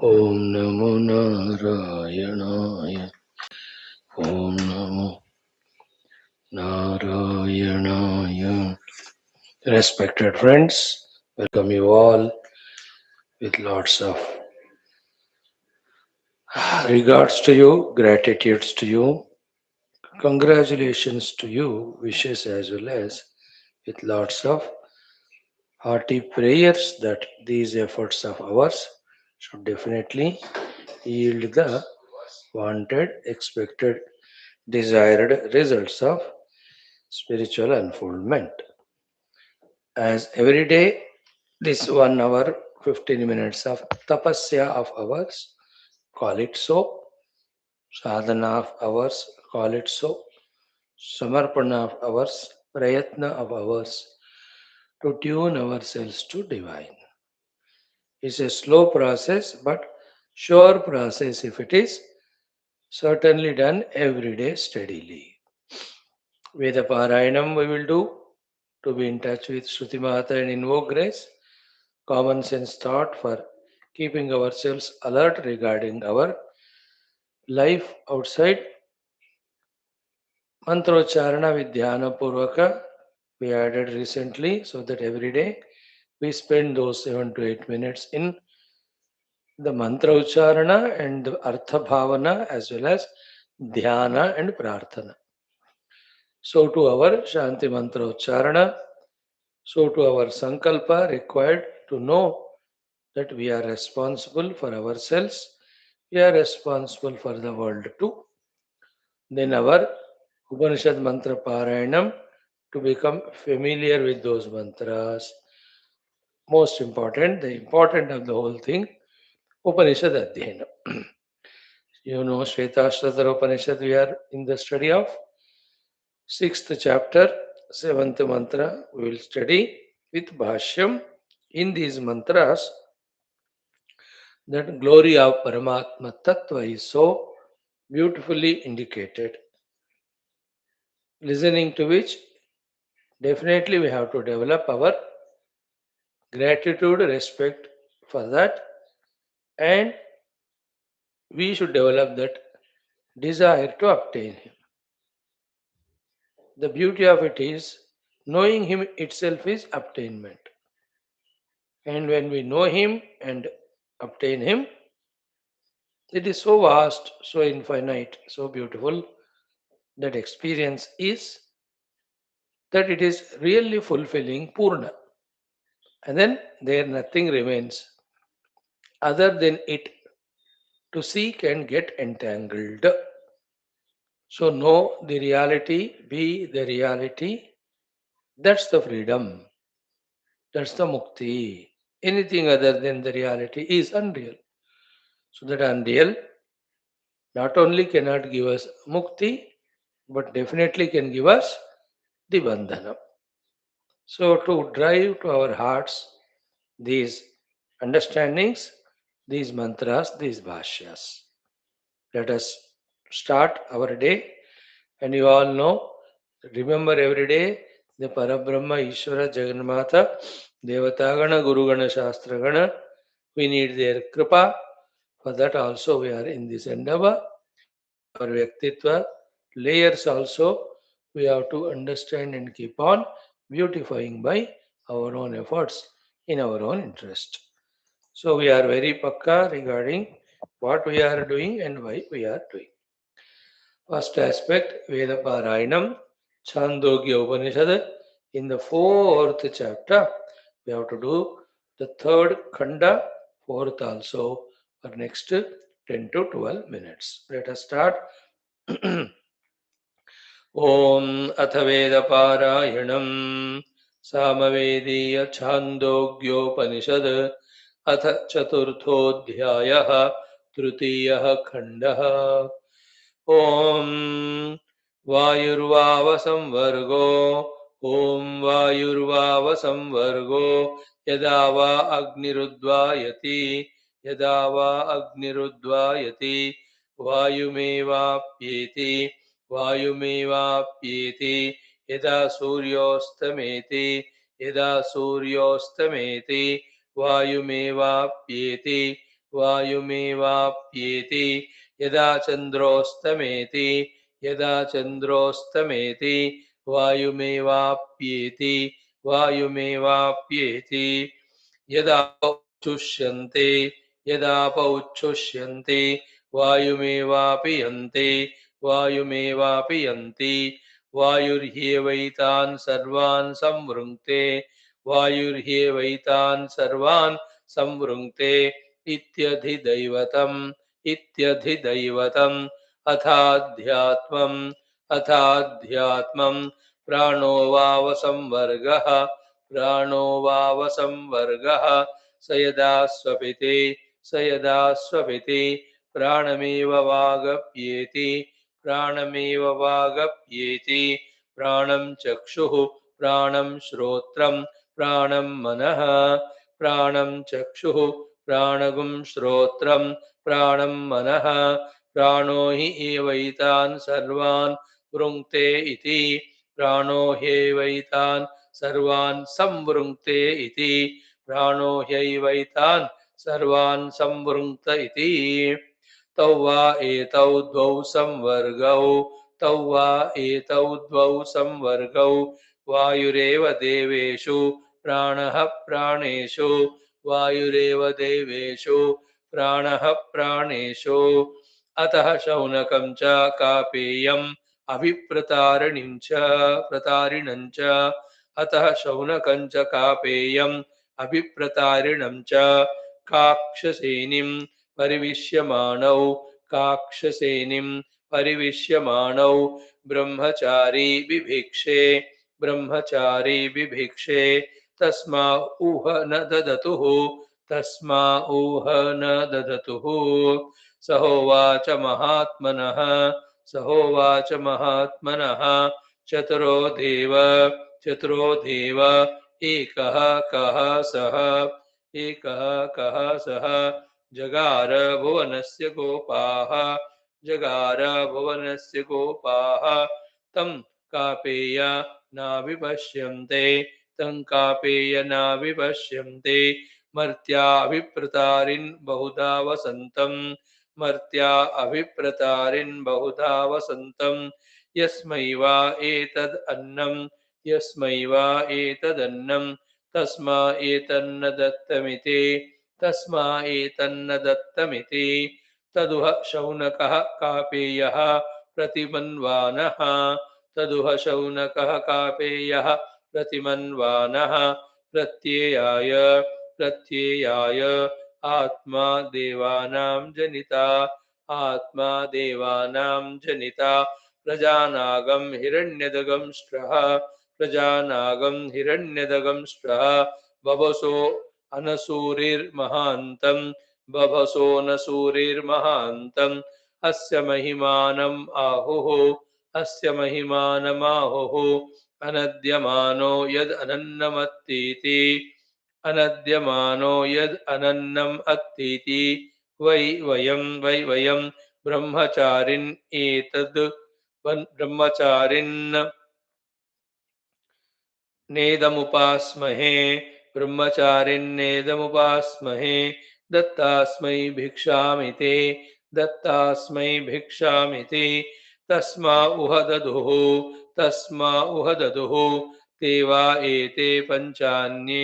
Om Namo Narayanaaya. Om Namo Narayanaaya. Respected friends, welcome you all with lots of regards to you, gratitudes to you, congratulations to you, wishes as well as with lots of hearty prayers that these efforts of ours should definitely yield the wanted, expected, desired results of spiritual unfoldment. As every day, this 1 hour, 15 minutes of tapasya of ours, call it so, sadhana of ours, call it so, samarpana of ours, prayatna of ours, to tune ourselves to divine. It's a slow process, but sure process if it is certainly done every day steadily. Veda Parayanam we will do to be in touch with Shruti Mata and invoke grace. Common sense thought for keeping ourselves alert regarding our life outside. Mantrocharana with Dhyana Purvaka we added recently so that every day we spend those 7 to 8 minutes in the mantra ucharana and the artha bhavana as well as dhyana and prarthana. So to our Shanti mantra ucharana, so to our sankalpa required to know that we are responsible for ourselves, we are responsible for the world too. Then our Upanishad mantra parayanam to become familiar with those mantras. Most important, the important of the whole thing, Upanishad Adhyayana. You know, Shwethashwathara Upanishad, we are in the study of 6th chapter, 7th mantra. We will study with Bhashyam in these mantras. That glory of Paramatma Tattva is so beautifully indicated. Listening to which, definitely we have to develop our gratitude, respect for that, and we should develop that desire to obtain Him. The beauty of it is, knowing Him itself is obtainment. And when we know Him and obtain Him, it is so vast, so infinite, so beautiful that experience is that it is really fulfilling Purna. And then there nothing remains other than it to seek and get entangled. So know the reality, be the reality. That's the freedom. That's the mukti. Anything other than the reality is unreal. So that unreal not only cannot give us mukti, but definitely can give us the bandhana. So to drive to our hearts these understandings, these mantras, these bhashyas. Let us start our day. And you all know, remember every day the Parabrahma, Ishvara, Jagannatha, Devatagana, Gurugana, Shastragana. We need their kripa. For that also we are in this endeavor. Our Vyaktitva layers also we have to understand and keep on beautifying by our own efforts in our own interest. So we are very pakka regarding what we are doing and why we are doing. First aspect, Veda Parayanam, Chandogya Upanishad. In the 4th chapter, we have to do the 3rd Khanda, 4th also, for next 10 to 12 minutes. Let us start. ॐ अथ वेदपारायणम् सामवेदीय छान्दोग्योपनिषद् अथ चतुर्थोऽध्यायः तृतीयः खण्डः ॐ वायुर्वावसंवर्गो ॐ वायुर्वावसंवर्गो यदा वा अग्निरुद्वायति यदा वा अग्निरुद्वायति वायुमेवाप्येति वायुमेवाप्येति यदा सूर्योऽस्तमेति यदा सूर्योऽस्तमेति वायुमेवाप्येति वायुमेवाप्येति यदा चन्द्रोऽस्तमेति यदा चन्द्रोऽस्तमेति वायुमेवाप्येति वायुमेवाप्येति यदापौच्छुष्यन्ते यदापौच्छुष्यन्ते वायुमेवापि यन्ति वायुर्ह्येवैतान् सर्वान् संवृङ्क्ते वायुर्ह्येवैतान् सर्वान् संवृङ्क्ते इत्यधिदैवतम् अथाध्यात्मम् प्राणो वावसंवर्गः स यदा स्वपिते प्राणमेव वागप्येति प्राणं चक्षुः प्राणं श्रोत्रं प्राणं मनः प्राणं चक्षुः प्राणगुं श्रोत्रं प्राणं मनः प्राणो हि एवैतान् सर्वान् वृङ्क्ते इति प्राणो ह्येवैतान् सर्वान् संवृङ्क्ते इति प्राणो ह्यैवैतान् सर्वान् संवृङ्क्त इति तौ वा एतौ द्वौ संवर्गौ वायुरेव देवेषु प्राणः प्राणेषु वायुरेव देवेषु प्राणः प्राणेषु अतः शौनकं च कापेयम् अभिप्रतारिणं च अतः शौनकं च कापेयम् अभिप्रतारिणं च काक्षसेनिं परिविश्यमाणौ ब्रह्मचारी बिभिक्षे तस्मा ऊह न ददतुः सहोवाच महात्मनः चतुरो देव एकः कः सः जगार भुवनस्य गोपाः तं कापेय नाविपश्यन्ते मर्त्या अभिप्रतारिन् बहुधा वसन्तं यस्मै वा एतदन्नं तस्मा एतन्न दत्तमिति तदुह शौनकः कापेयः प्रतिमन्वानः प्रत्ययाय आत्मा देवानां जनिता प्रजानागं हिरण्यदगं स्त्रः बभसो नसूरिर्महान्तम् अस्य महिमानमाहुः अनद्यमानो यद् अनन्नम् अत्तीति वै वयं ब्रह्मचारिन् नेदमुपास्महे दत्तास्मै भिक्षामिते तस्मा उह ददुः ते वा एते पञ्चान्ये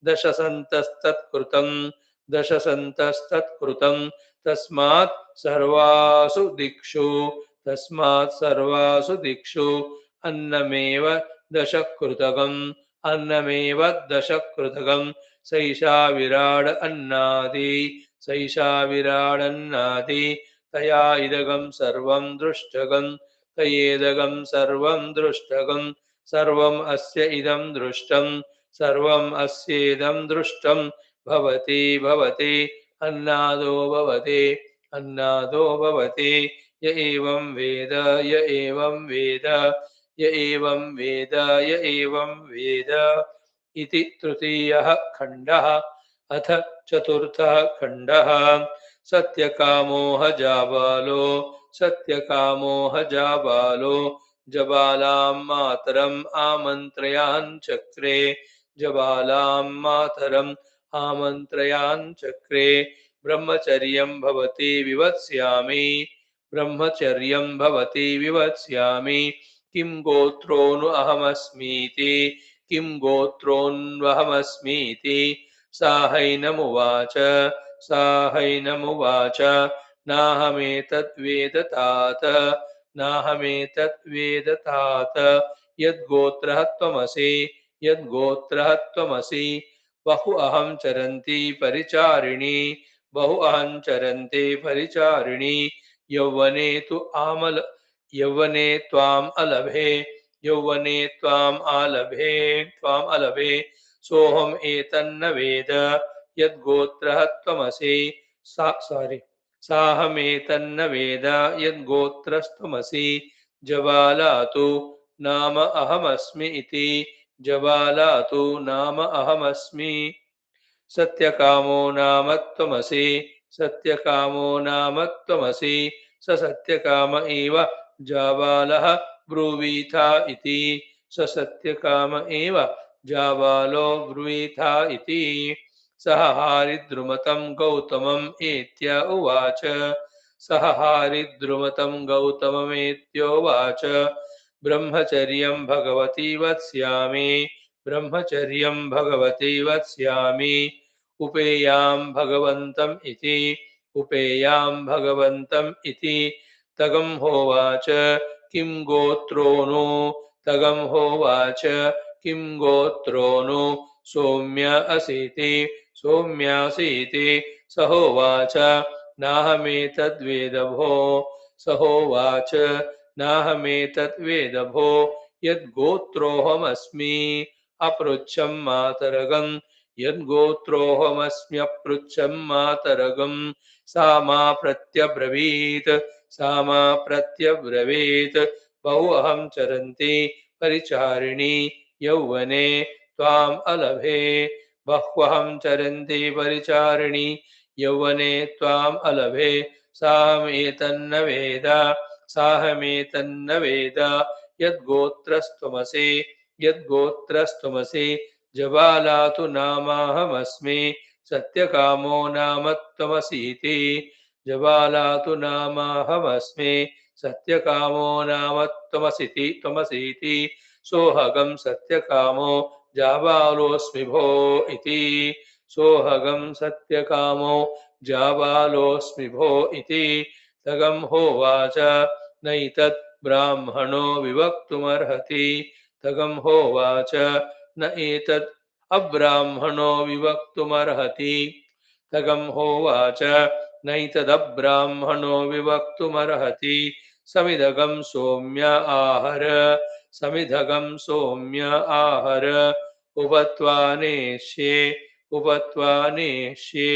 दशसन्तस्तत्कृतं तस्मात् सर्वासु दिक्षु अन्नमेव दशकृतगम् सैषा विराडन्नादि तया इदगं सर्वं दृष्टगम् सर्वम् अस्य इदं दृष्टं भवति अन्नादो भवति य एवं वेद इति तृतीयः खण्डः अथ चतुर्थः खण्डः सत्यकामो जाबालो जबालां मातरम् आमन्त्रयाञ्चक्रे जबालां मातरम् आमन्त्रयाञ्चक्रे ब्रह्मचर्यं भवति विवत्स्यामि ब्रह्मचर्यं भवति विवत्स्यामि किं गोत्रोऽनु अहमस्मीति किं गोत्रोऽन्वहमस्मीति साहैनमुवाच साहैनमुवाच नाहमेतद्वेदतात नाहमेतद्वेदतात यद्गोत्रः त्वमसि यद्गोत्रः त्वमसि बहु अहं चरन्ति परिचारिणि बहु अहं चरन्ति परिचारिणि यौवने तु आमल यौवने त्वाम् अलभे यौवने त्वाम् अलभे सोऽहम् एतन्न वेद यद्गोत्रः त्वमसि साहमेतन्न वेद यद्गोत्रस्त्वमसि जबालातु नाम अहमस्मि इति जबालातु नाम अहमस्मि सत्यकामो नाम त्वमसि सत्यकामो नाम त्वमसि स सत्यकाम एव जाबालः ब्रूवीथा इति स सत्यकाम एव जाबालो ब्रूवीथा इति सह हारिद्रुमतं गौतमम् एत्य उवाच सह हारिद्रुमतं गौतममेत्योवाच ब्रह्मचर्यं भगवती वत्स्यामि ब्रह्मचर्यं भगवती वत्स्यामि उपेयां भगवन्तम् इति उपेयां भगवन्तम् इति तगं होवाच किं गोत्रोऽनु तगं होवाच किं गोत्रोऽनु सौम्य असीति सौम्यासीति सहोवाच नाहमेतद्वेदभो सहोवाच नाहमेतद्वेदभो यद्गोत्रोऽहमस्मि अपृच्छं मातरगं यद्गोत्रोऽहमस्म्यपृच्छं मातरगं सा मा प्रत्यब्रवीत् सा मा प्रत्यब्रवीत् बहु अहं चरन्ति परिचारिणि यौवने त्वाम् अलभे बह्वहं चरन्ति परिचारिणि यौवने त्वाम् अलभे साहमेतन्न वेद साहमेतन्न वेद यद्गोत्रस्त्वमसि यद्गोत्रस्त्वमसि जबालातु नामाहमस्मि सत्यकामो नाम त्वमसीति जबालातु नामाहमस्मि सत्यकामो नाम त्वमसीति सोऽहगं सत्यकामो जाबालोऽस्मि भो इति सोऽहगं सत्यकामो जाबालोऽस्मि भो इति तगं होवाच नैतत् ब्राह्मणो विवक्तुमर्हति तगं होवाच न एतत् अब्राह्मणो विवक्तुमर्हति तगं होवाच नैतदब्राह्मणो विवक्तुमर्हति समिदगं सौम्य आहर समिधगं सौम्य आहर उपत्वानेष्ये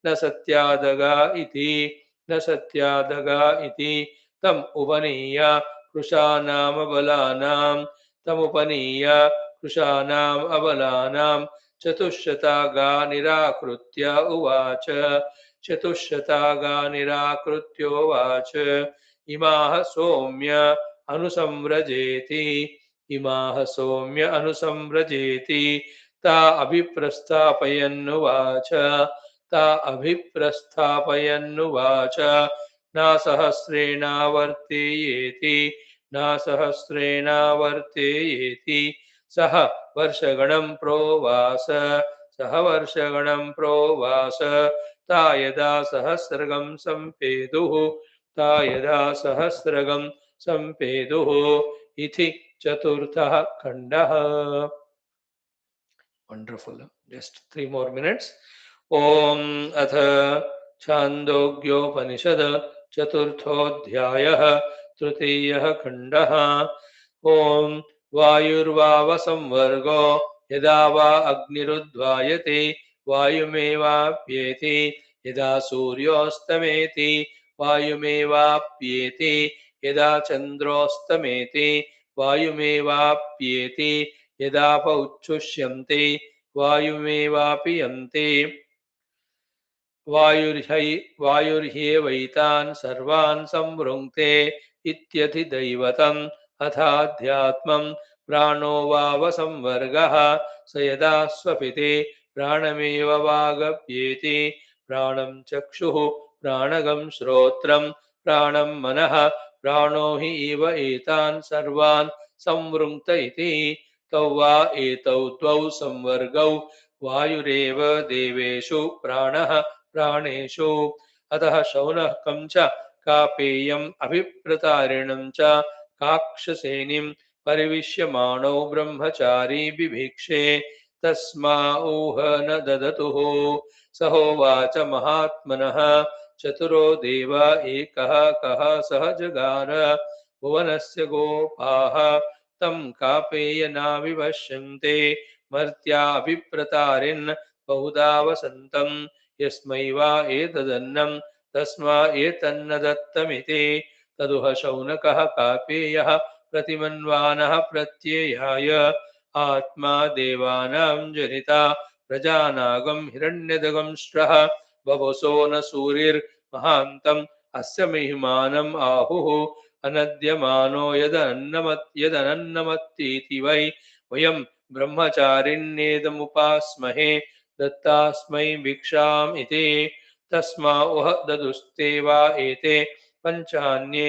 न सत्यादगा इति न सत्यादगा इति तम् उपनीय कृशानामबलानां तमुपनीय कृशानाम् अबलानां चतुश्शतागा निराकृत्य उवाच चतुश्शतागा निराकृत्योवाच इमाः सौम्य अनुसंव्रजेति इमाः सौम्य अनुसंव्रजेति ता अभिप्रस्थापयन्नुवाच ता अभिप्रस्थापयन्नुवाच नासहस्रेणावर्तेयेति नासहस्रेणावर्तेयेति सह वर्षगणं प्रोवास सह वर्षगणं प्रोवास ता यदा सहस्रगं सम्पेदुः ता यदा सहस्रगं सम्पेदुः इति चतुर्थः खण्डः. Wonderful. Just 3 more minutes. Om अथ छान्दोग्योपनिषद चतुर्थोऽध्यायः तृतीयः खण्डः. ओम वायुर्वाव संवर्गो यदा वा अग्निरुद्वायते वायुमेवाप्येति यदा सूर्योऽस्तमेति वायुमेवाप्येति यदा चन्द्रोऽस्तमेति वायुमेवाप्येति यदापौच्छुष्यन्ते वायुमेवापीयन्ते वायुर्ह्येवैतान् सर्वान् संवृङ्क्ते इत्यधिदैवतम् अथाध्यात्मम् प्राणो वावसंवर्गः स यदा स्वपिते प्राणमेव वागप्येति प्राणं चक्षुः प्राणगं श्रोत्रं प्राणं मनः प्राणो हि इव एतान् सर्वान् संवृङ्क्त इति तौ वा एतौ द्वौ संवर्गौ वायुरेव देवेषु प्राणः प्राणेषु अतः शौनकं च कापेयम् अभिप्रतारिणं च काक्षसेनिं परिविश्यमाणौ ब्रह्मचारी बिभीक्षे तस्मा ऊह न ददतुः स होवाच महात्मनः चतुरो देव एकः कः सह जगार भुवनस्य गोपाः तं कापेयनाविवश्यन्ते मर्त्याभिप्रतारिन् बहुधा वसन्तं यस्मै वा एतदन्नं तस्मा एतन्न दत्तमिति तदुह शौनकः कापेयः प्रतिमन्वानः प्रत्ययाय आत्मा देवानां जनिता प्रजानागं हिरण्यदगं श्रः बभुसो न सूरिर्महान्तम् अस्य महिमानम् आहुः अनद्यमानो यदनन्नमत्तीति वै वयं ब्रह्मचारिण्येदमुपास्महे दत्तास्मै भिक्षाम् इति तस्मा उह ददुस्ते वा एते पञ्चान्ये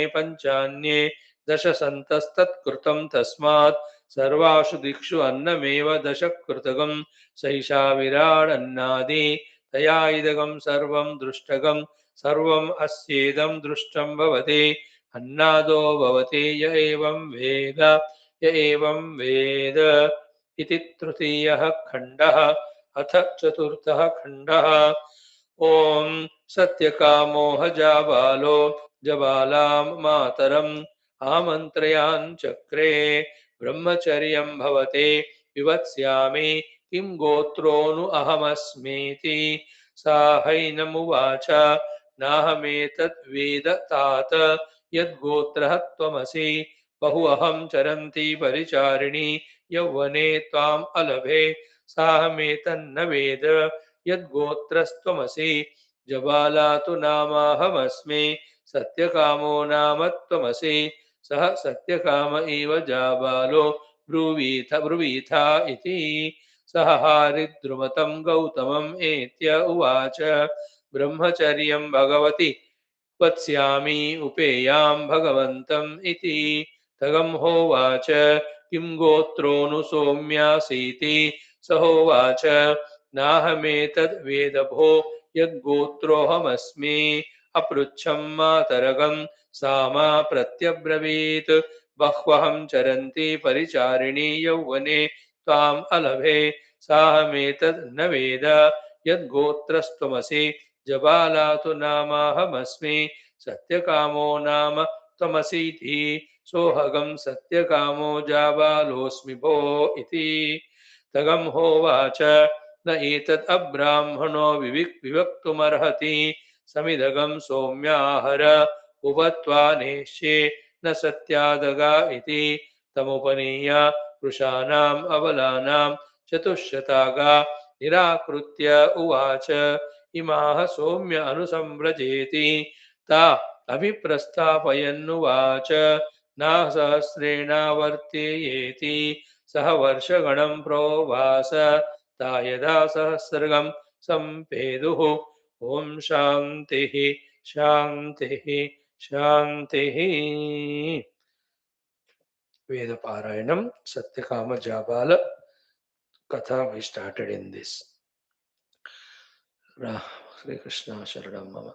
दश सन्तस्तत्कृतं तस्मात् सर्वासु दिक्षु अन्नमेव दशकृतगं सैषा विराडन्नादि तया इदगं सर्वं दृष्टगं सर्वम् अस्येदं दृष्टं भवति अन्नादो भवति य एवं वेद इति तृतीयः खण्डः अथ चतुर्थः खण्डः ॐ सत्यकामो हजाबालो जबालां मातरम् आमन्त्रयाञ्चक्रे ब्रह्मचर्यं भवते विवत्स्यामि किं गोत्रोऽनु अहमस्मीति सा हैनमुवाच नाहमेतद्वेद तात यद्गोत्रः त्वमसि बहु अहं चरन्ति परिचारिणि यौवने त्वाम् अलभे साहमेतन्न वेद यद्गोत्रस्त्वमसि जबाला तु नामाहमस्मि सत्यकामो नाम त्वमसि सः सत्यकाम इव जाबालो ब्रुवीथा इति सः हारिद्रुमतं गौतमम् एत्य उवाच ब्रह्मचर्यं भगवति वत्स्यामि उपेयां भगवन्तम् इति तगं होवाच किं गोत्रोऽनु सौम्यासीति स होवाच नाहमेतद्वेदभो यद्गोत्रोऽहमस्मि अपृच्छं मातरगं सा मा प्रत्यब्रवीत् बह्वहं चरन्ति परिचारिणि यौवने त्वाम् अलभे साहमेतद् न वेद यद्गोत्रस्त्वमसि जबाला तु नामाहमस्मि सत्यकामो नाम त्वमसीति सोऽहगं सत्यकामो जाबालोऽस्मि भो इति तगं होवाच न एतत् अब्राह्मणो विवक्तुमर्हति समिदगं सौम्याहर उपत्वा नेष्ये न सत्यादगा इति तमुपनीय वृषाणाम् अबलानां चतुश्शतागा निराकृत्य उवाच इमाः सौम्य अनुसम्व्रजेति ता अभिप्रस्थापयन्नुवाच नासहस्रेणावर्तेयेति सह वर्षगणं प्रोवास ता यदा सहस्रगं सम्पेदुः ॐ शान्तिः शान्तिः शान्तिः वेदपारायणं सत्यकामजाबाल कथा we started in this Sri Krishna Sharanam Mama.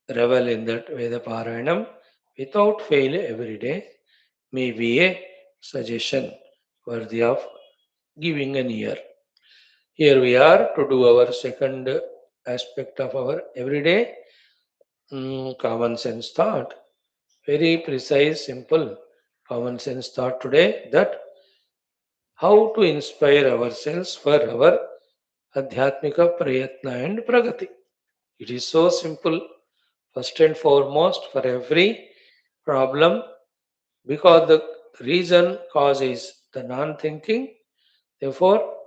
Revel in that Veda without fail every day may be a suggestion worthy of giving an ear. Here we are to do our second aspect of our everyday common sense thought. Very precise, simple common sense thought today that how to inspire ourselves for our Adhyatmika Prayatna and Pragati. It is so simple. First and foremost, for every problem, because the reason cause is the non-thinking, therefore,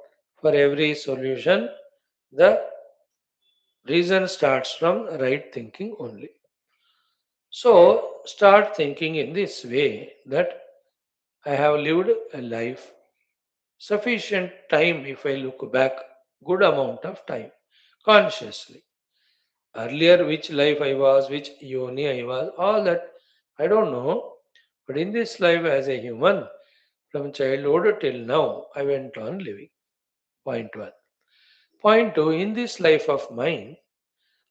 for every solution, the reason starts from right thinking only. So, start thinking in this way that I have lived a life sufficient time if I look back, good amount of time consciously. Earlier, which life I was, which yoni I was, all that I don't know. But in this life as a human, from childhood till now, I went on living. Point one. Point two, in this life of mine,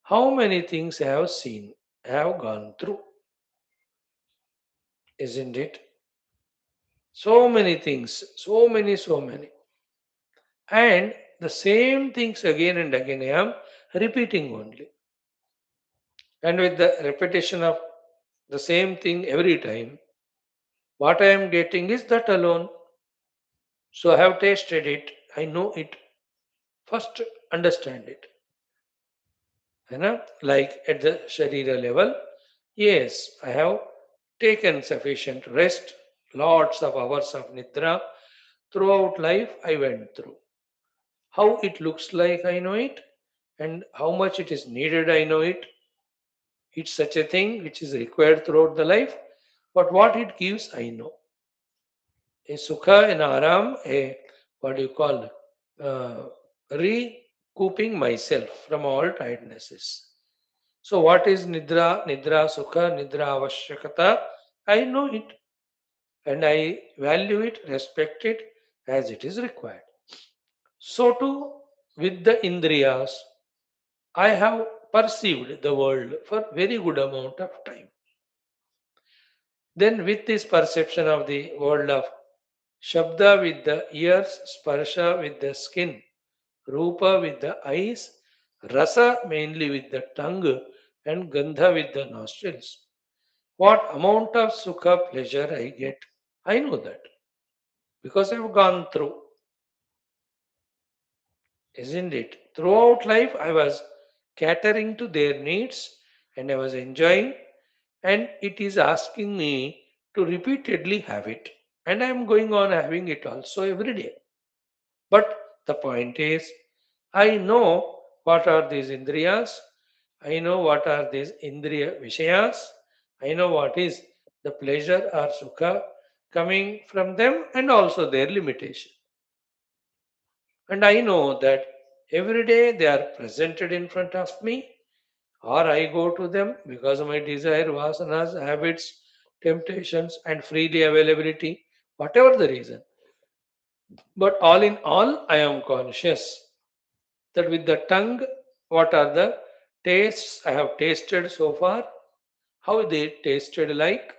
how many things I have seen, I have gone through, isn't it? So many things, so many. And the same things again and again I am repeating only. And with the repetition of the same thing every time, what I am getting is that alone. So I have tasted it, I know it. First, understand it. You know, like at the Sharira level, yes, I have taken sufficient rest, lots of hours of Nidra. Throughout life, I went through. How it looks like, I know it, and how much it is needed, I know it. It's such a thing which is required throughout the life, but what it gives, I know. A sukha, an aram, a what do you call, uh, recouping myself from all tirednesses. So, what is nidra, nidra sukha, nidra avashyakata? I know it and I value it, respect it as it is required. So, too, with the indriyas, I have perceived the world for very good amount of time. Then, with this perception of the world of Shabda with the ears, Sparsha with the skin, Rupa with the eyes, Rasa mainly with the tongue, and Gandha with the nostrils. What amount of Sukha pleasure I get, I know that because I've gone through, isn't it? Throughout life, I was catering to their needs and I was enjoying, and it is asking me to repeatedly have it. And I am going on having it also every day. But the point is, I know what are these indriyas, I know what are these indriya vishayas, I know what is the pleasure or sukha coming from them and also their limitation. And I know that every day they are presented in front of me, or I go to them because of my desire, vasanas, habits, temptations, and freely availability, whatever the reason. But all in all, I am conscious that with the tongue, what are the tastes I have tasted so far, how they tasted like,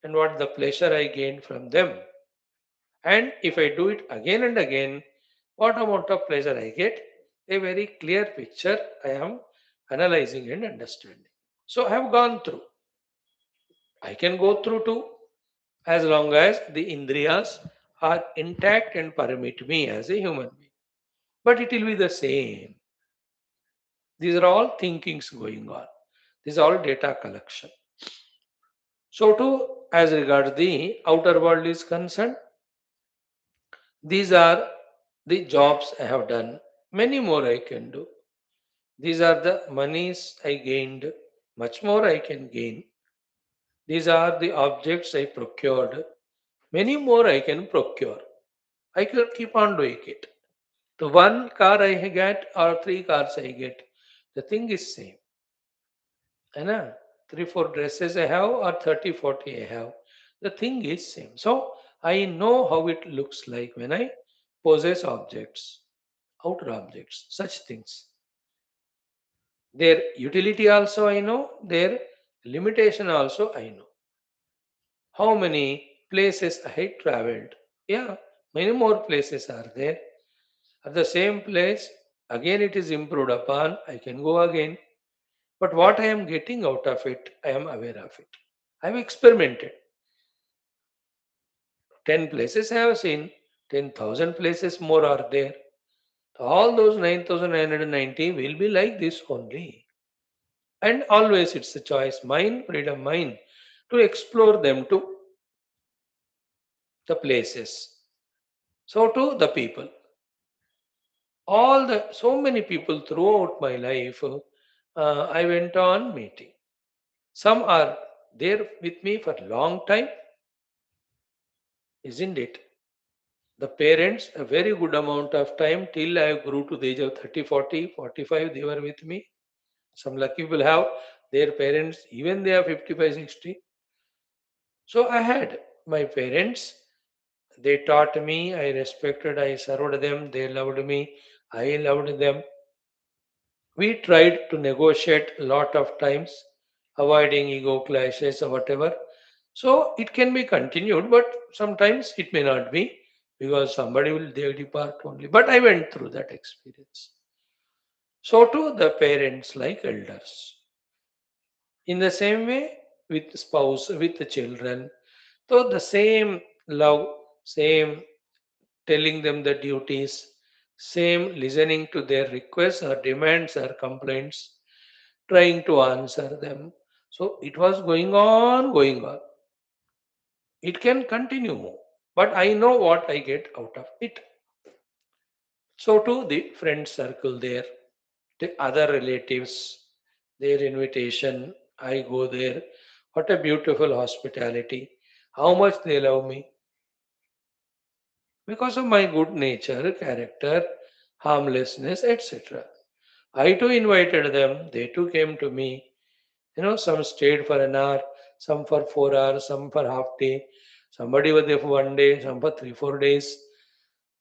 and what the pleasure I gained from them. And if I do it again and again, what amount of pleasure I get, a very clear picture I am analyzing and understanding. So I have gone through. I can go through too as long as the indriyas are intact and permit me as a human being. But it will be the same. These are all thinkings going on. This is all data collection. So too, as regards the outer world is concerned, these are the jobs I have done. Many more I can do. These are the monies I gained. Much more I can gain. These are the objects I procured. Many more I can procure. I can keep on doing it. The one car I get or three cars I get, the thing is same. है ना? 3 4 dresses I have or 30 40 I have. The thing is same. So I know how it looks like when I possess objects, outer objects, such things. Their utility also I know, their limitation also I know. How many places I had traveled? Yeah, many more places are there. At the same place, again it is improved upon, I can go again. But what I am getting out of it, I am aware of it. I have experimented. 10 places I have seen, 10,000 places more are there. All those 9,990 will be like this only. And always it's a choice, mine, freedom, mine, to explore them to the places. So to the people. So many people throughout my life, I went on meeting. Some are there with me for a long time, isn't it? The parents, a very good amount of time till I grew to the age of 30, 40, 45, they were with me. Some lucky people have their parents, even they are 55, 60. So I had my parents, they taught me, I respected, I served them, they loved me, I loved them. We tried to negotiate a lot of times, avoiding ego clashes or whatever. So it can be continued, but sometimes it may not be because somebody will they depart only. But I went through that experience. So too the parents like elders. In the same way with spouse, with the children, so the same love, same telling them the duties, same listening to their requests or demands or complaints, trying to answer them. So it was going on, going on. It can continue, but I know what I get out of it. So to the friend circle there, the other relatives, their invitation, I go there. What a beautiful hospitality. How much they love me. Because of my good nature, character, harmlessness, etc. I too invited them, they too came to me. Some stayed for an hour, some for 4 hours, some for half day, somebody was there for 1 day, some for 3, 4 days.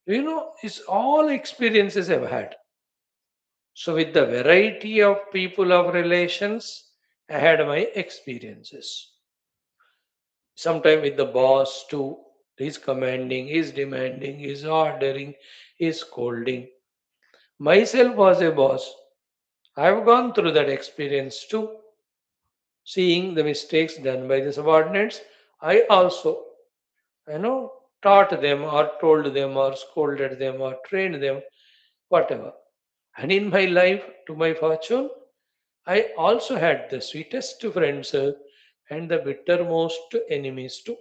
It's all experiences I've had. So with the variety of people of relations, I had my experiences. Sometimes with the boss too, he's commanding, he's demanding, he's ordering, he's scolding. Myself was a boss. I've gone through that experience too. Seeing the mistakes done by the subordinates, I also, you know, taught them or told them or scolded them or trained them, whatever. And in my life, to my fortune, I also had the sweetest friends and the bittermost enemies too.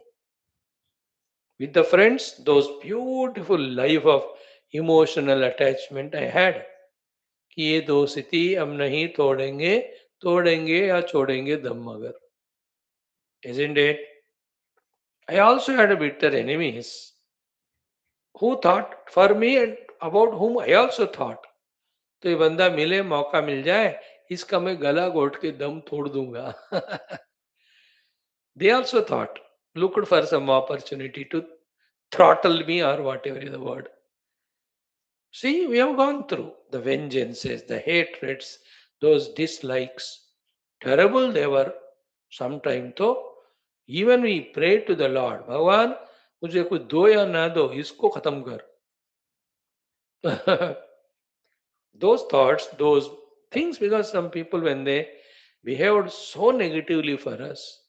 With the friends, those beautiful life of emotional attachment I had. कि ये दोस्ती हम नहीं तोड़ेंगे तोड़ेंगे या छोड़ेंगे दम मगर, isn't it? I also had a bitter enemies who thought for me and about whom I also thought. तो ये बंदा मिले मौका मिल जाए इसका मैं गला घोट के दम तोड़ दूंगा. They also thought, looked for some opportunity to throttle me or whatever is the word. See, we have gone through the vengeances, the hatreds, those dislikes. Terrible they were. Sometime though, even we pray to the Lord, भगवान मुझे कुछ दो या ना दो इसको खत्म कर. Those thoughts, those things, because some people when they behaved so negatively for us,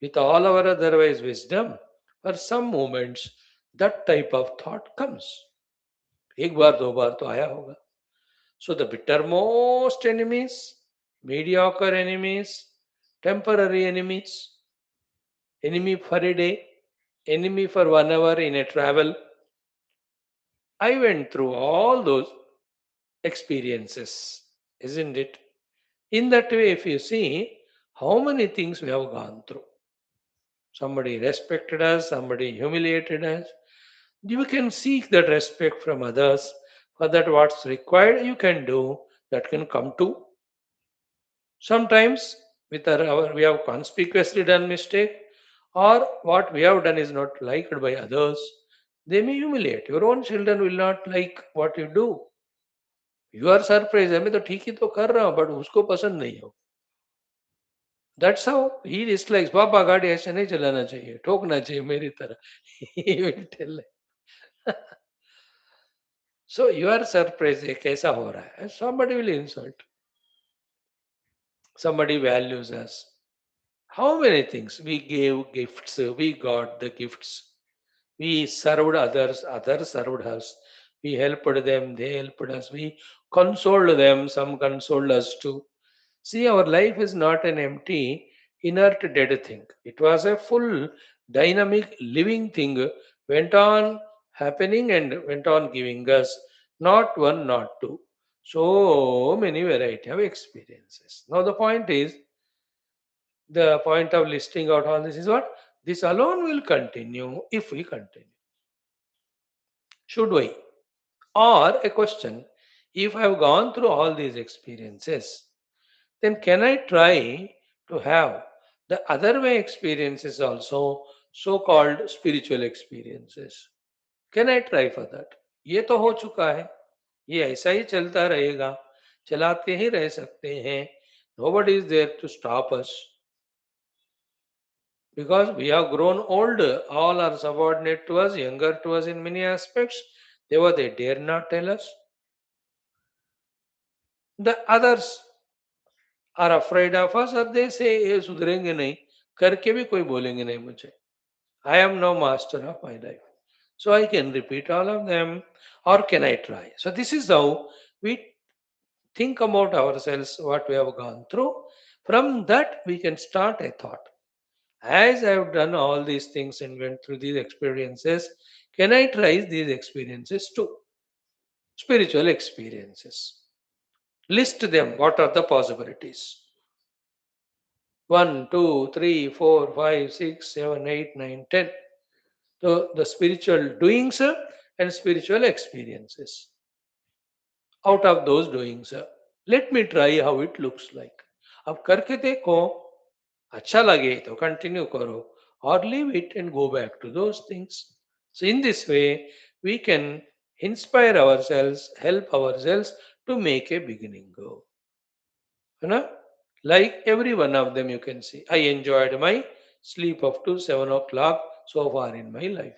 with all our otherwise wisdom, for some moments that type of thought comes. एक बार दो बार तो आया होगा. So the bittermost enemies, mediocre enemies, temporary enemies, enemy for a day, enemy for 1 hour in a travel. I went through all those experiences, isn't it? In that way, if you see how many things we have gone through. Somebody respected us, somebody humiliated us. You can seek that respect from others. For that, what's required, you can do. That can come to. Sometimes, with we have conspicuously done mistake, or what we have done is not liked by others. They may humiliate. Your own children will not like what you do. You are surprised. मैं तो ठीक ही तो कर रहा हूँ, but उसको पसंद नहीं हो. That's how he dislikes. पापा गाड़ी ऐसे नहीं चलाना चाहिए, ठोकना चाहिए मेरी तरह. He will tell. So you are surprised. ये कैसा हो रहा है? Somebody will insult. Somebody values us. How many things we gave gifts, we got the gifts. We served others, others served us. We helped them, they helped us. We consoled them, some consoled us too. See, our life is not an empty, inert, dead thing. It was a full, dynamic, living thing, went on happening and went on giving us not one, not two. So many variety of experiences. Now the point of listing out all this is what? This alone will continue if we continue. Should we? Or a question, if I have gone through all these experiences, then can I try to have the other way experiences also, so called spiritual experiences? Can I try for that? ये तो हो चुका है, ये ऐसा ही चलता रहेगा, चलाते ही रह सकते हैं. Nobody is there to stop us because we have grown old. All are subordinate to us, younger to us in many aspects. They dare not tell us. The others are afraid of us और they say ये सुधरेंगे नहीं, करके भी कोई बोलेंगे नहीं मुझे. I am no master of my life. So I can repeat all of them or can I try? So this is how we think about ourselves, what we have gone through. From that we can start a thought. As I have done all these things and went through these experiences, can I try these experiences too? Spiritual experiences. List them. What are the possibilities? 1, 2, 3, 4, 5, 6, 7, 8, 9, 10. So the spiritual doings and spiritual experiences. Out of those doings, let me try how it looks like. अब करके देखो, अच्छा लगे तो continue करो, or leave it and go back to those things. So in this way, we can inspire ourselves, help ourselves to make a beginning go. You know? Like every one of them you can see. I enjoyed my sleep up to 7 o'clock so far in my life.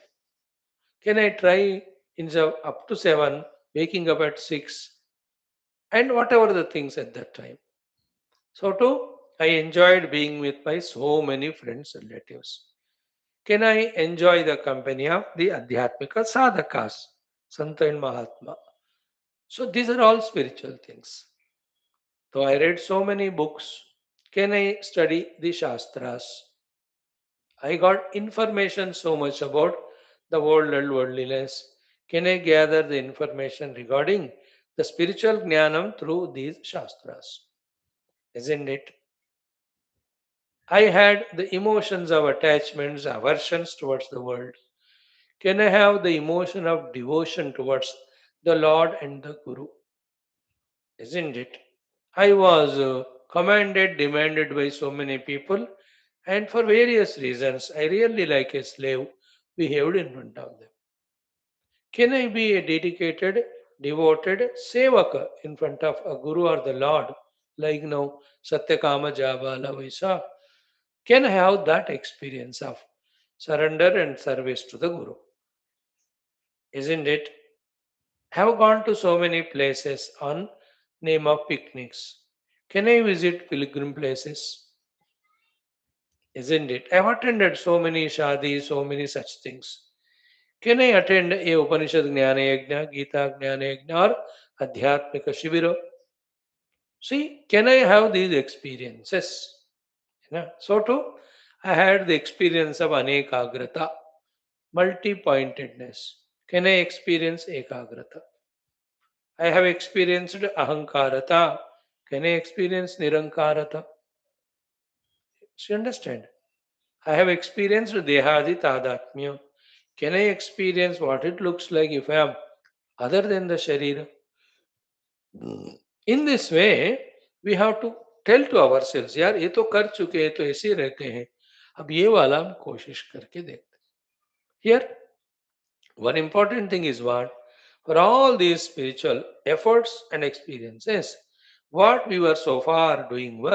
Can I try instead of up to 7, waking up at 6 and whatever the things at that time? So too, I enjoyed being with my so many friends, relatives. Can I enjoy the company of the Adhyatmika Sadhakas, Santa and Mahatma? So these are all spiritual things. So I read so many books. Can I study the Shastras? I got information so much about the world and worldliness. Can I gather the information regarding the spiritual jnanam through these Shastras? Isn't it? I had the emotions of attachments, aversions towards the world. Can I have the emotion of devotion towards the Lord and the Guru? Isn't it? I was commanded, demanded by so many people, and for various reasons, I really like a slave behaved in front of them. Can I be a dedicated, devoted sevaka in front of a Guru or the Lord, like now Satyakama Jabala Vaisa? Can I have that experience of surrender and service to the Guru? Isn't it? Have gone to so many places on name of picnics. Can I visit pilgrim places? Isn't it? I've attended so many shadis, so many such things. Can I attend a Upanishad Jnana Yajna, Gita Jnana Yajna or Adhyatmika Shivira? See, can I have these experiences? So too, I had the experience of Anekagrata, multi-pointedness. Can I experience Ekagrata? I have experienced Ahankarata. Can I experience Nirankarata? So you understand? I have experienced Dehadi Tadatmya. Can I experience what it looks like if I am other than the Sharira? In this way, we have to tell to ourselves, यार ये तो कर चुके हैं तो ऐसे ही रहते हैं, अब ये वाला हम कोशिश करके देखते हैं. Here, one important thing is what? For all these spiritual efforts and experiences, what we were so far doing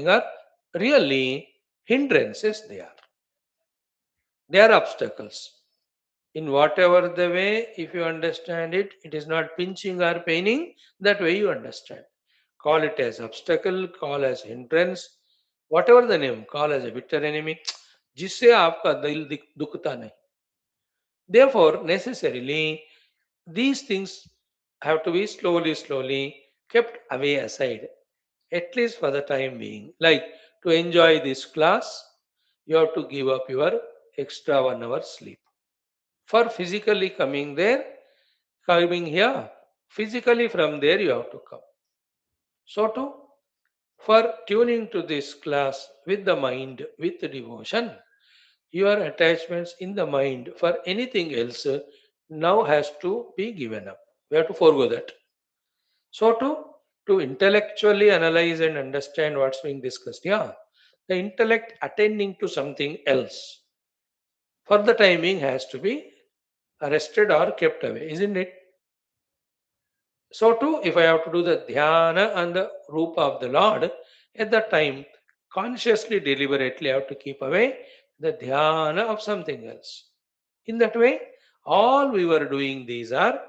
are really hindrances. They are obstacles. In whatever the way, if you understand it, it is not pinching or paining. That way you understand. Call it as obstacle, call as hindrance, whatever the name, call as a bitter enemy. जिससे आपका दिल दुखता नहीं. Therefore, necessarily, these things have to be slowly kept away aside, at least for the time being. Like to enjoy this class, you have to give up your extra 1 hour sleep. For physically coming here, physically from there you have to come. So too, For tuning to this class with the mind, with devotion, your attachments in the mind for anything else now has to be given up. We have to forego that. So to intellectually analyze and understand what's being discussed, yeah, the intellect attending to something else for the timing has to be arrested or kept away, isn't it? So too, if I have to do the dhyana and the rupa of the Lord, at that time, consciously, deliberately, I have to keep away the dhyana of something else. In that way, all we were doing these are,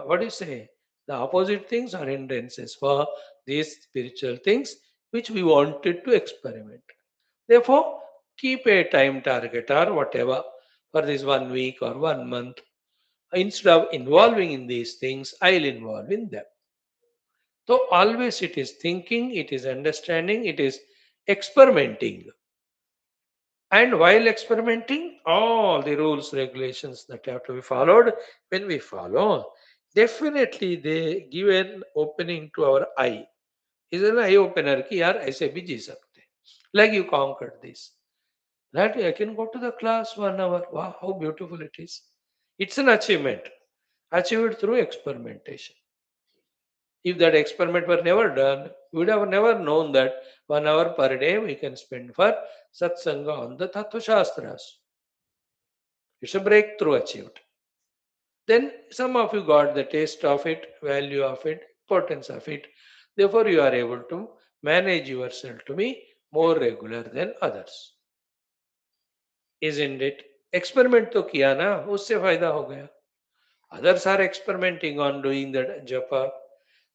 what do you say, the opposite things are hindrances for these spiritual things which we wanted to experiment. Therefore, keep a time target or whatever for this 1 week or 1 month. Instead of involving in these things, I'll involve in them. So always it is thinking, it is understanding, it is experimenting. And while experimenting, all the rules, regulations that have to be followed, when we follow, definitely they give an opening to our eye. Is an eye opener ki yaar aise bhi जी सकते हैं. Like you conquered this. That I can go to the class 1 hour. Wow, how beautiful it is. It's an achievement. Achieved through experimentation. If that experiment were never done, we would have never known that 1 hour per day we can spend for satsanga on the Tattva Shastras. It's a breakthrough achieved. Then some of you got the taste of it, value of it, importance of it. Therefore, you are able to manage yourself to be more regular than others. Isn't it? Experiment तो किया ना, उससे फायदा हो गया. Others are experimenting on doing that japa.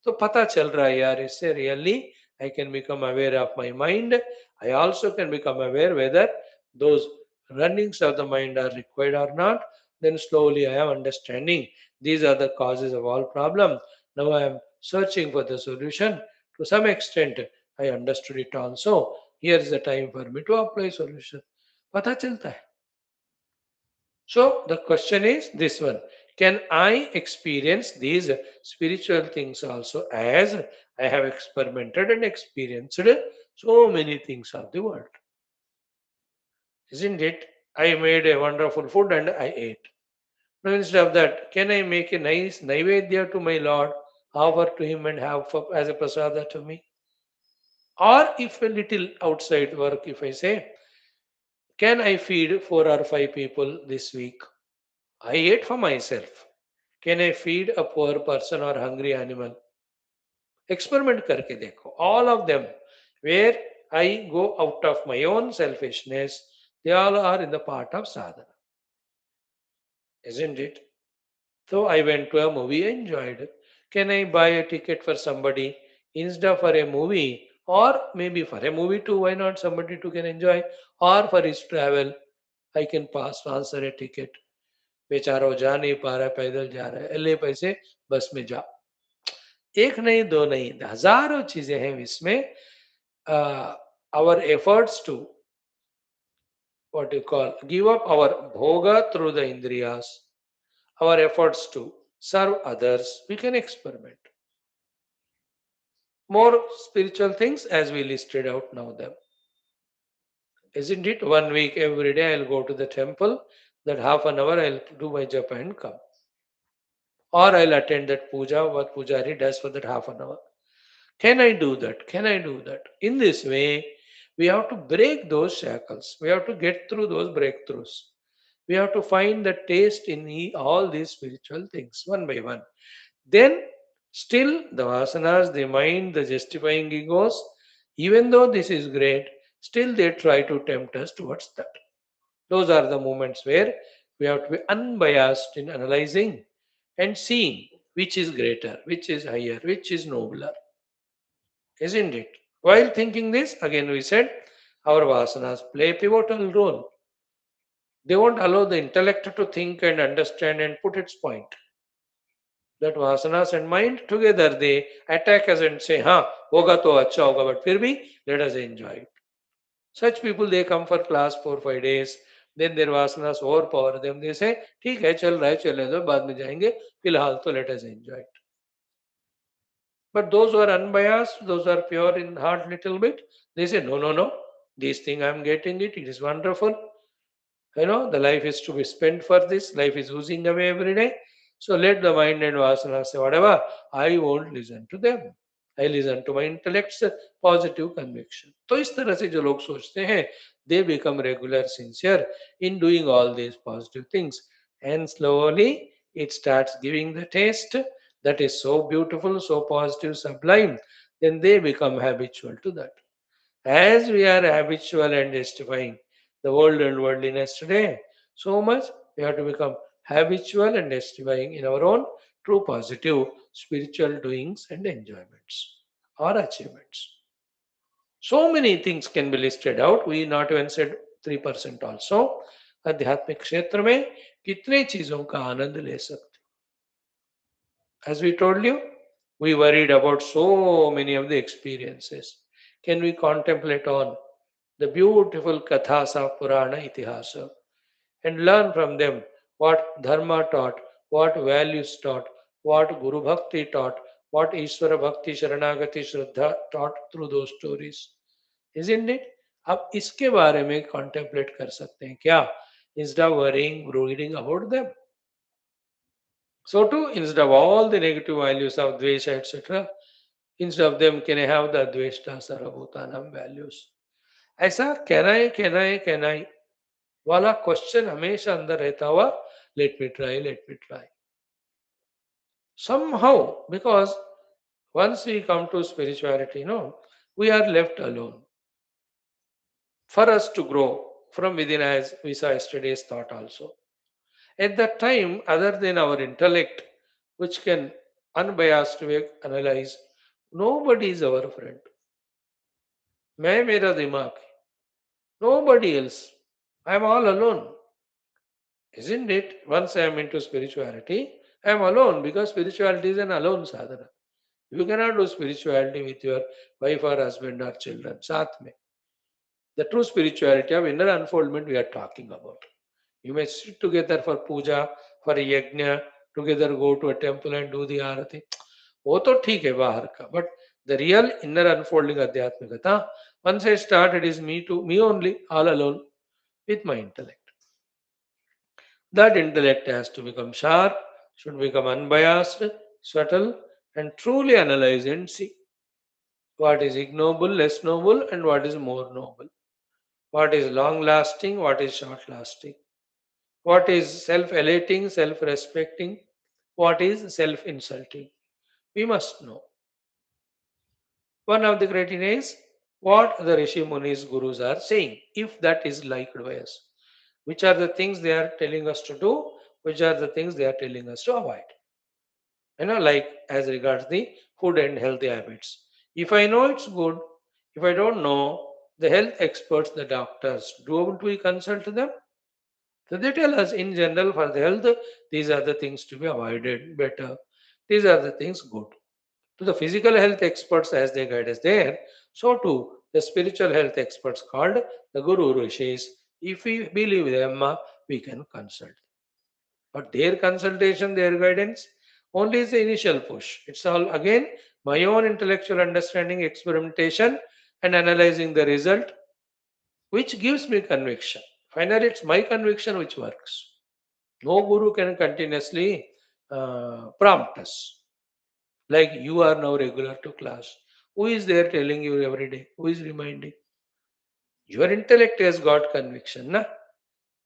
तो पता चल रहा है यार इससे really I can become aware of my mind. I also can become aware whether those runnings of the mind are required or not. Then slowly I am understanding these are the causes of all problem. Now I am searching for the solution. To some extent I understood it also. Here is the time for me to apply solution. पता चलता है. So the question is this one: can I experience these spiritual things also as I have experimented and experienced so many things of the world? Isn't it? I made a wonderful food and I ate. Now instead of that, can I make a nice naivedya to my Lord, offer to him and have as a prasada to me? Or if a little outside work, if I say, can I feed 4 or 5 people this week? I ate for myself. Can I feed a poor person or hungry animal? Experiment करके देखो. All of them, where I go out of my own selfishness, they all are in the part of sadhana, isn't it? So I went to a movie, enjoyed. Can I buy a ticket for somebody instead of for a movie, or maybe for a movie too? Why not somebody to can enjoy, or for his travel? I can pass sponsor a ticket. बेचारा वो जा नहीं पा रहा है, पैदल जा रहा है, ले पैसे, बस में जा. एक नहीं, दो नहीं, हजारों चीजें हैं इसमें. Our efforts to what you call give up our bhoga through the indriyas, our efforts to serve others, we can experiment more spiritual things as we listed out now them. Isn't it? 1 week every day I'll go to the temple, that half an hour I'll do my japa and come, or I'll attend that puja what pujari does for that half an hour. Can I do that? Can I do that? In this way, we have to break those shackles. We have to get through those breakthroughs. We have to find the taste in all these spiritual things one by one. Then, still, the vasanas, the mind, the justifying egos, even though this is great, still they try to tempt us towards that. Those are the moments where we have to be unbiased in analyzing and seeing which is greater, which is higher, which is nobler. Isn't it? While thinking this, again we said our vasanas play a pivotal role. They won't allow the intellect to think and understand and put its point. That vasanas and mind together they attack us and say, "Ha, hoga to acha hoga," but फिर भी let us enjoy it. Such people they come for class 4 5 days, then their vasanas overpower them. They say, "ठीक है, चल रहा है, चले दो, बाद में जाएंगे. फिलहाल तो let us enjoy it." But those who are unbiased, those who are pure in heart little bit, they say, no, no, no, this thing I'm getting it, it is wonderful. The life is to be spent for this, life is oozing away every day. So let the mind and vasana say whatever, I won't listen to them. I listen to my intellect's positive conviction. तो इस तरह से जो लोग सोचते हैं, they become regular, sincere in doing all these positive things. And slowly it starts giving the taste that is so beautiful, so positive, sublime. Then they become habitual to that. As we are habitual and justifying the world and worldliness today, so much we have to become habitual and justifying in our own true positive spiritual doings and enjoyments or achievements. So many things can be listed out. We not even said 3% also. आध्यात्मिक क्षेत्र में कितने चीजों का आनंद ले सकते. As we told you, we worried about so many of the experiences. Can we contemplate on the beautiful kathas of Purana Itihasa and learn from them what Dharma taught, what values taught, what Guru Bhakti taught, what Ishvara Bhakti Sharanagati Shraddha taught through those stories. Isn't it? अब इसके बारे में contemplate कर सकते हैं क्या? Instead of worrying, brooding about them. So too, instead of all the negative values of Dvesha, etc., instead of them, can I have the Dveshta Sarabhutanam values? ऐसा can I वाला क्वेश्चन हमेशा अंदर रहता हुआ, let me try. Somehow, because once we come to spirituality, we are left alone. For us to grow from within, as we saw yesterday's thought also. At that time, other than our intellect, which can unbiased way analyze, nobody is our friend. मैं मेरा दिमाग, nobody else. I am all alone. Isn't it? Once I am into spirituality, I am alone because spirituality is an alone sadhana. You cannot do spirituality with your wife or husband or children. Saath mein. The true spirituality of inner unfoldment we are talking about. You may sit together for puja, for a yajna, together go to a temple and do the arati. वो तो ठीक है बाहर का, but the real inner unfolding adhyatmikata, once I start, it is me only, all alone with my intellect. That intellect has to become sharp, should become unbiased, subtle, and truly analyze and see what is ignoble, less noble, and what is more noble. What is long lasting, what is short lasting. What is self elating, self respecting, what is self insulting. We must know. One of the criteria is what the Rishi Munis Gurus are saying, if that is liked by us. Which are the things they are telling us to do, which are the things they are telling us to avoid. Like as regards the food and healthy habits. If I know it's good, if I don't know, the health experts, the doctors, do we consult them? So they tell us in general for the health, these are the things to be avoided better. These are the things good. To the physical health experts as they guide us there, so too the spiritual health experts called the Guru Rishis. If we believe them, we can consult. But their consultation, their guidance, only is the initial push. It's all again my own intellectual understanding, experimentation, and analyzing the result, which gives me conviction. Finally, it's my conviction which works. No guru can continuously prompt us. Like you are now regular to class. Who is there telling you every day? Who is reminding? Your intellect has got conviction. Na?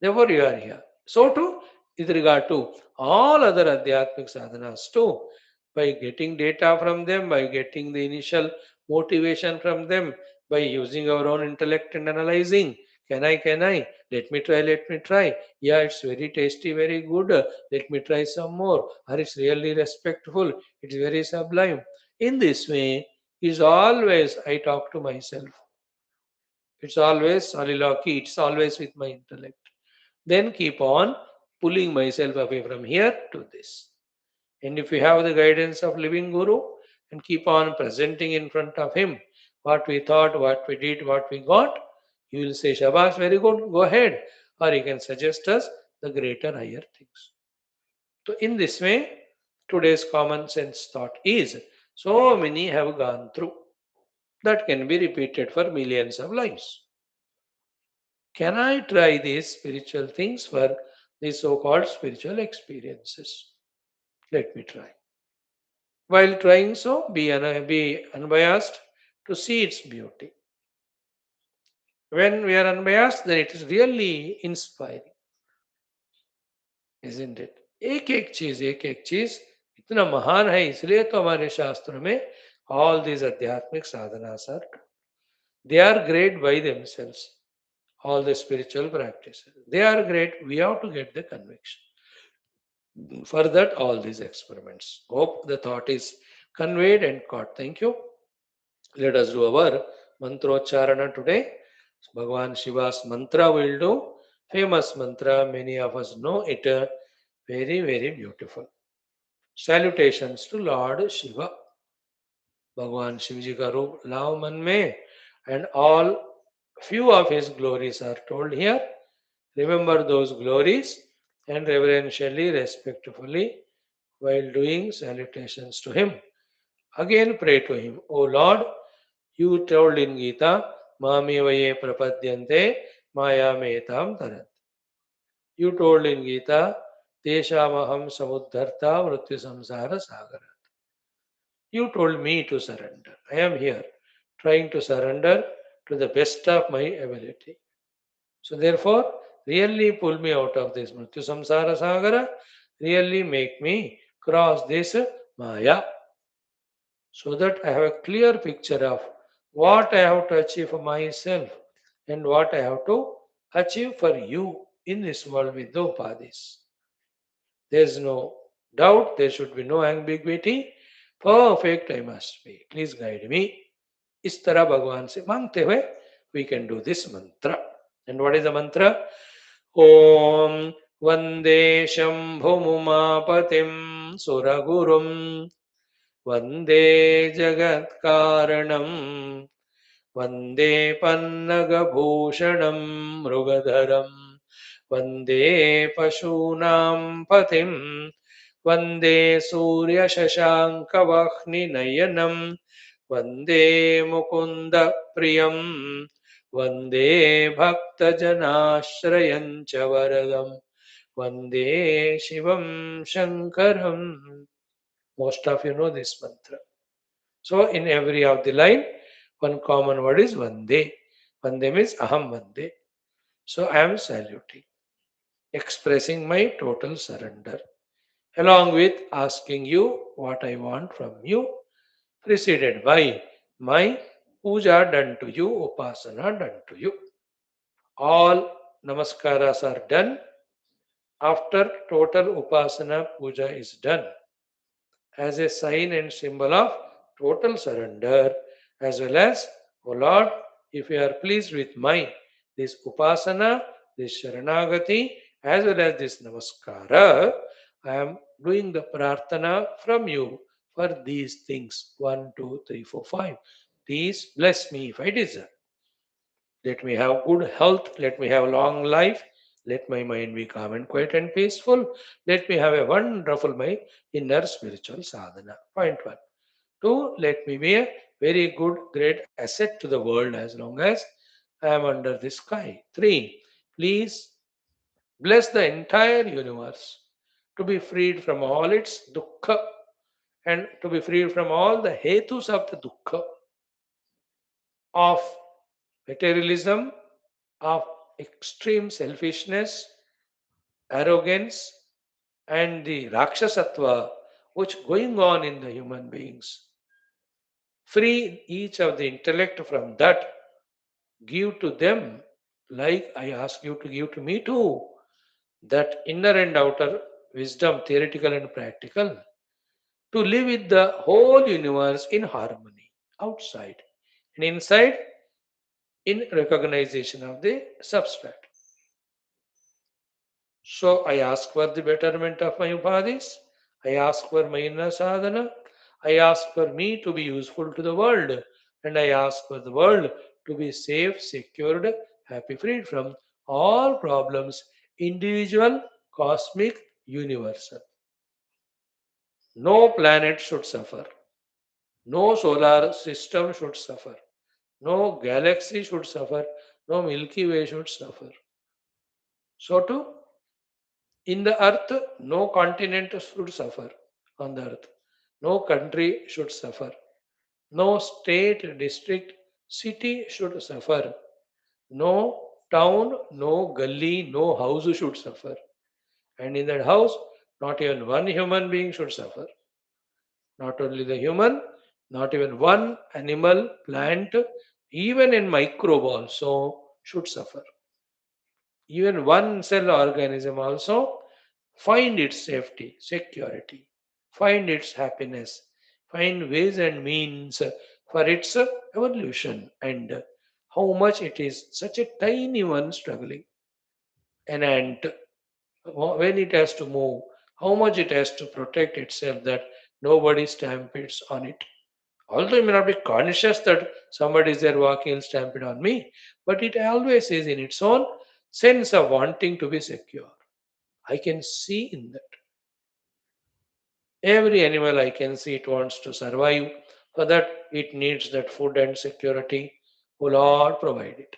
Therefore, you are here. So too, with regard to all other Adhyatmic sadhanas too, by getting data from them, by getting the initial motivation from them, by using our own intellect and analyzing, can I, let me try. Yeah, it's very tasty, very good. Let me try some more. Or it's really respectful, it's very sublime. In this way, is always I talk to myself. It's always soliloquy, it's always with my intellect. Then keep on pulling myself away from here to this. And if we have the guidance of living Guru and keep on presenting in front of him what we thought, what we did, what we got, he will say, Shabash, very good, go ahead. Or he can suggest us the greater, higher things. So, in this way, today's common sense thought is So many have gone through. That can be repeated for millions of lives. Can I try these spiritual things for these so called spiritual experiences? Let me try. While trying so, be unbiased to see its beauty. When we are unbiased, then it is really inspiring, isn't it? एक एक चीज इतना महान है, इसलिए तो हमारे शास्त्रों में all these आध्यात्मिक sadhanas are, they are great by themselves. All the spiritual practices, they are great. We have to get the conviction. For that, all these experiments. Hope the thought is conveyed and caught. Thank you. Let us do our mantrocharana today. Bhagavan Shiva's mantra will do. Famous mantra, many of us know it. Very, very beautiful. Salutations to Lord Shiva. भगवान शिव जी का रूप लाओ मन में, and all few of his glories are told here. Remember those glories and reverentially, respectfully, while doing salutations to him. Again pray to him. O Lord, you told in Gita, Mamivaye prapadyante maya metam tarat. You told in Gita, Teshamaham samudharta mrityu samsara sagara. You told me to surrender. I am here trying to surrender to the best of my ability. So therefore, really pull me out of this Mrityu Samsara Sagara, really make me cross this Maya, so that I have a clear picture of what I have to achieve for myself and what I have to achieve for you in this world with the Upadis. There is no doubt, there should be no ambiguity. Perfect I must be. Please guide me. इस तरह भगवान से मांगते हुए we can do this mantra. And what is the mantra? Om Vande Shambhumumapatim Suragurum Vande Jagatkaranam Vande Pannagabhushanam Mrugadharam Vande Pashunam Patim Vande Surya Shashankavahni Nayanam Vande Mukunda Priyam Vande Bhaktajanashrayam Varadam Vande Shivam Shankaram. Most of you know this mantra. So in every of the line, one common word is Vande. Vande means Aham Vande. So I am saluting, expressing my total surrender, along with asking you what I want from you, preceded by my puja done to you, upasana done to you. All namaskaras are done. After total upasana, puja is done as a sign and symbol of total surrender, as well as, O Lord, if you are pleased with my this upasana, this sharanagati, as well as this namaskara, I am doing the prarthana from you for these things. 1, 2, 3, 4, 5. Please bless me if I deserve. Let me have good health. Let me have long life. Let my mind be calm and quiet and peaceful. Let me have a wonderful my inner spiritual sadhana. Point 1. 2. Let me be a very good, great asset to the world as long as I am under the sky. 3. Please bless the entire universe to be freed from all its dukkha and to be freed from all the hetus of the dukkha of materialism, of extreme selfishness, arrogance, and the rakshasatva which going on in the human beings. Free each of the intellect from that. Give to them like I ask you to give to me too. That inner and outer wisdom, theoretical and practical, to live with the whole universe in harmony, outside and inside, in recognition of the substrat. So I ask for the betterment of my upadhis. I ask for my inner sadhana. I ask for me to be useful to the world. And I ask for the world to be safe, secured, happy, freed from all problems, individual, cosmic, universal. No planet should suffer. No solar system should suffer. No galaxy should suffer. No Milky Way should suffer. So too, in the earth, no continent should suffer on the earth. No country should suffer. No state, district, city should suffer. No town, no gully, no house should suffer. And in that house, not even one human being should suffer. Not only the human, not even one animal, plant, even in microbe also should suffer. Even one cell organism also find its safety, security, find its happiness, find ways and means for its evolution, and how much it is such a tiny one struggling. An ant, when it has to move, how much it has to protect itself that nobody stampedes on it. Although it may not be conscious that somebody is there walking and stampede on me, but it always is in its own sense of wanting to be secure. I can see in that. Every animal I can see it wants to survive. For that it needs that food and security. O Lord, provide it.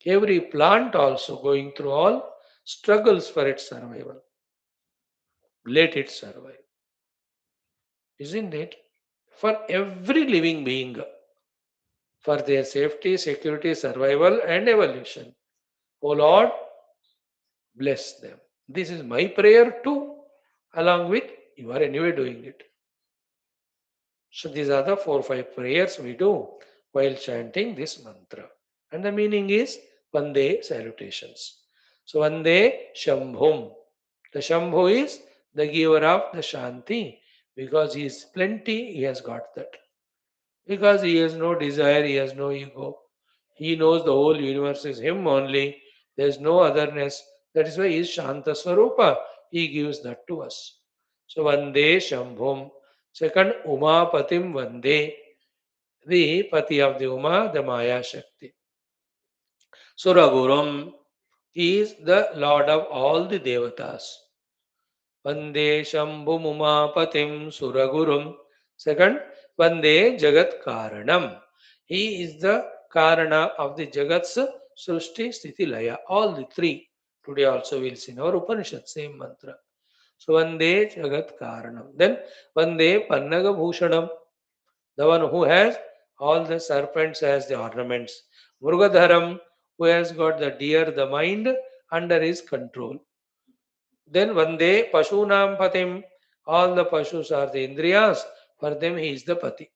Every plant also going through all struggles for its survival. Let it survive. Isn't it? For every living being, for their safety, security, survival, and evolution. O Lord, bless them. This is my prayer too, along with you are anyway doing it. So these are the 4 5 prayers we do while chanting this mantra. And the meaning is Vande salutations. So Vande Shambhum. The Shambhu is the giver of the Shanti because he is plenty, he has got that. Because he has no desire, he has no ego. He knows the whole universe is him only. There is no otherness. That is why he is Shanta Swarupa. He gives that to us. So Vande Shambhum. Second, Umapatim Vande, the Pati of the Uma, the Maya Shakti. Suragurum, he is the Lord of all the Devatas. Vande Shambhum Umapatim Suragurum. Second, Vande Jagat Karanam. He is the Karana of the Jagat's Srushti Sthiti Laya. All the three. Today also we'll see in our Upanishad, same mantra. So Vande Jagat Karanam. Then Vande Pannaga Bhushanam. The one who has all the serpents as the ornaments. Mrugadharam, who has got the deer, the mind, under his control. Then Vande Pashunam Patim, all the Pashus are the Indriyas, for them he is the Pati.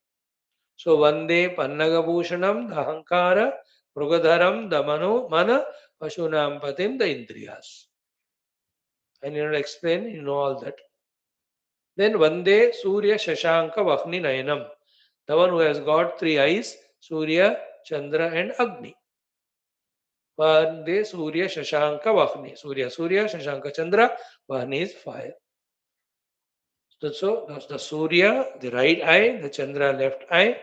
So Vande Pannagabhushanam, the Ahankara, Mrugadharam, the Manu, Mana, Pashunam Patim, the Indriyas. And you know, explain, you know all that. Then Vande Surya Shashanka Vahni Nayanam, the one who has got three eyes, Surya, Chandra, and Agni. Vande Surya Shashanka Vahni. Surya, Shashanka, Chandra, Vahni is fire. So that's the Surya, the right eye, the Chandra, left eye,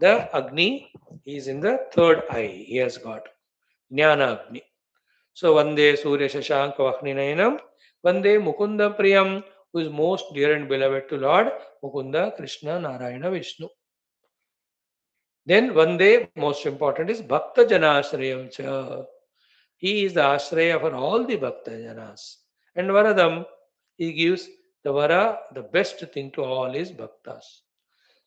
the Agni is in the third eye. He has got Jnana Agni. So Vande Surya Shashanka Vahni Nayanam, Vande Mukunda Priyam, who is most dear and beloved to Lord Mukunda, Krishna, Narayana, Vishnu. Then Vande, most important is Bhakta Janashrayam Cha. He is the Ashraya for all the Bhakta Janas. And Varadam, he gives the Vara, the best thing to all is Bhaktas.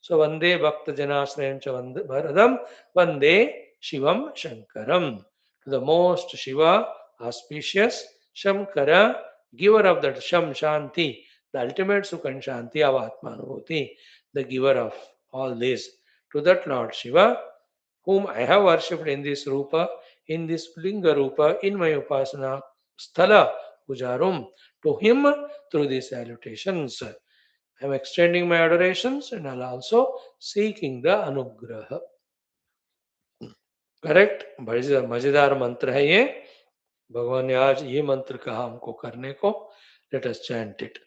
So Vande Bhakta Janashrayam Cha Varadam, Vande Shivam Shankaram. To the most Shiva, auspicious, Shankara, giver of that Sham Shanti, the ultimate Sukh and Shanti of Atmanubhuti, the giver of all this. To that Lord Shiva, whom I have worshipped in this Rupa, in this Linga Rupa, in my Upasana Sthala Pujarum, to him through these salutations. I am extending my adorations and I am also seeking the Anugraha. Correct बड़ी मजेदार मंत्र है ये भगवान ने आज ये मंत्र कहा हमको करने को लेट अस चैंट इट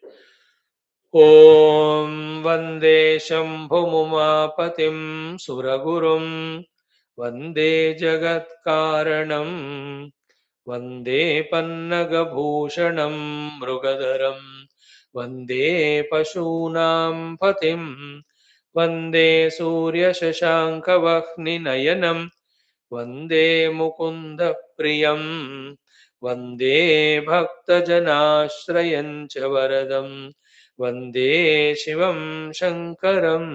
ओम वंदे शंभुमुमापतिं सुरगुरुं वंदे जगत्कारणं वंदे पन्नगभूषणं मृगधरं वंदे पशूनां पतिं वन्दे सूर्यशशाङ्कवह्निनयनं वन्दे मुकुन्दप्रियं वन्दे भक्तजनाश्रयं च वरदं वन्दे शिवं शङ्करम्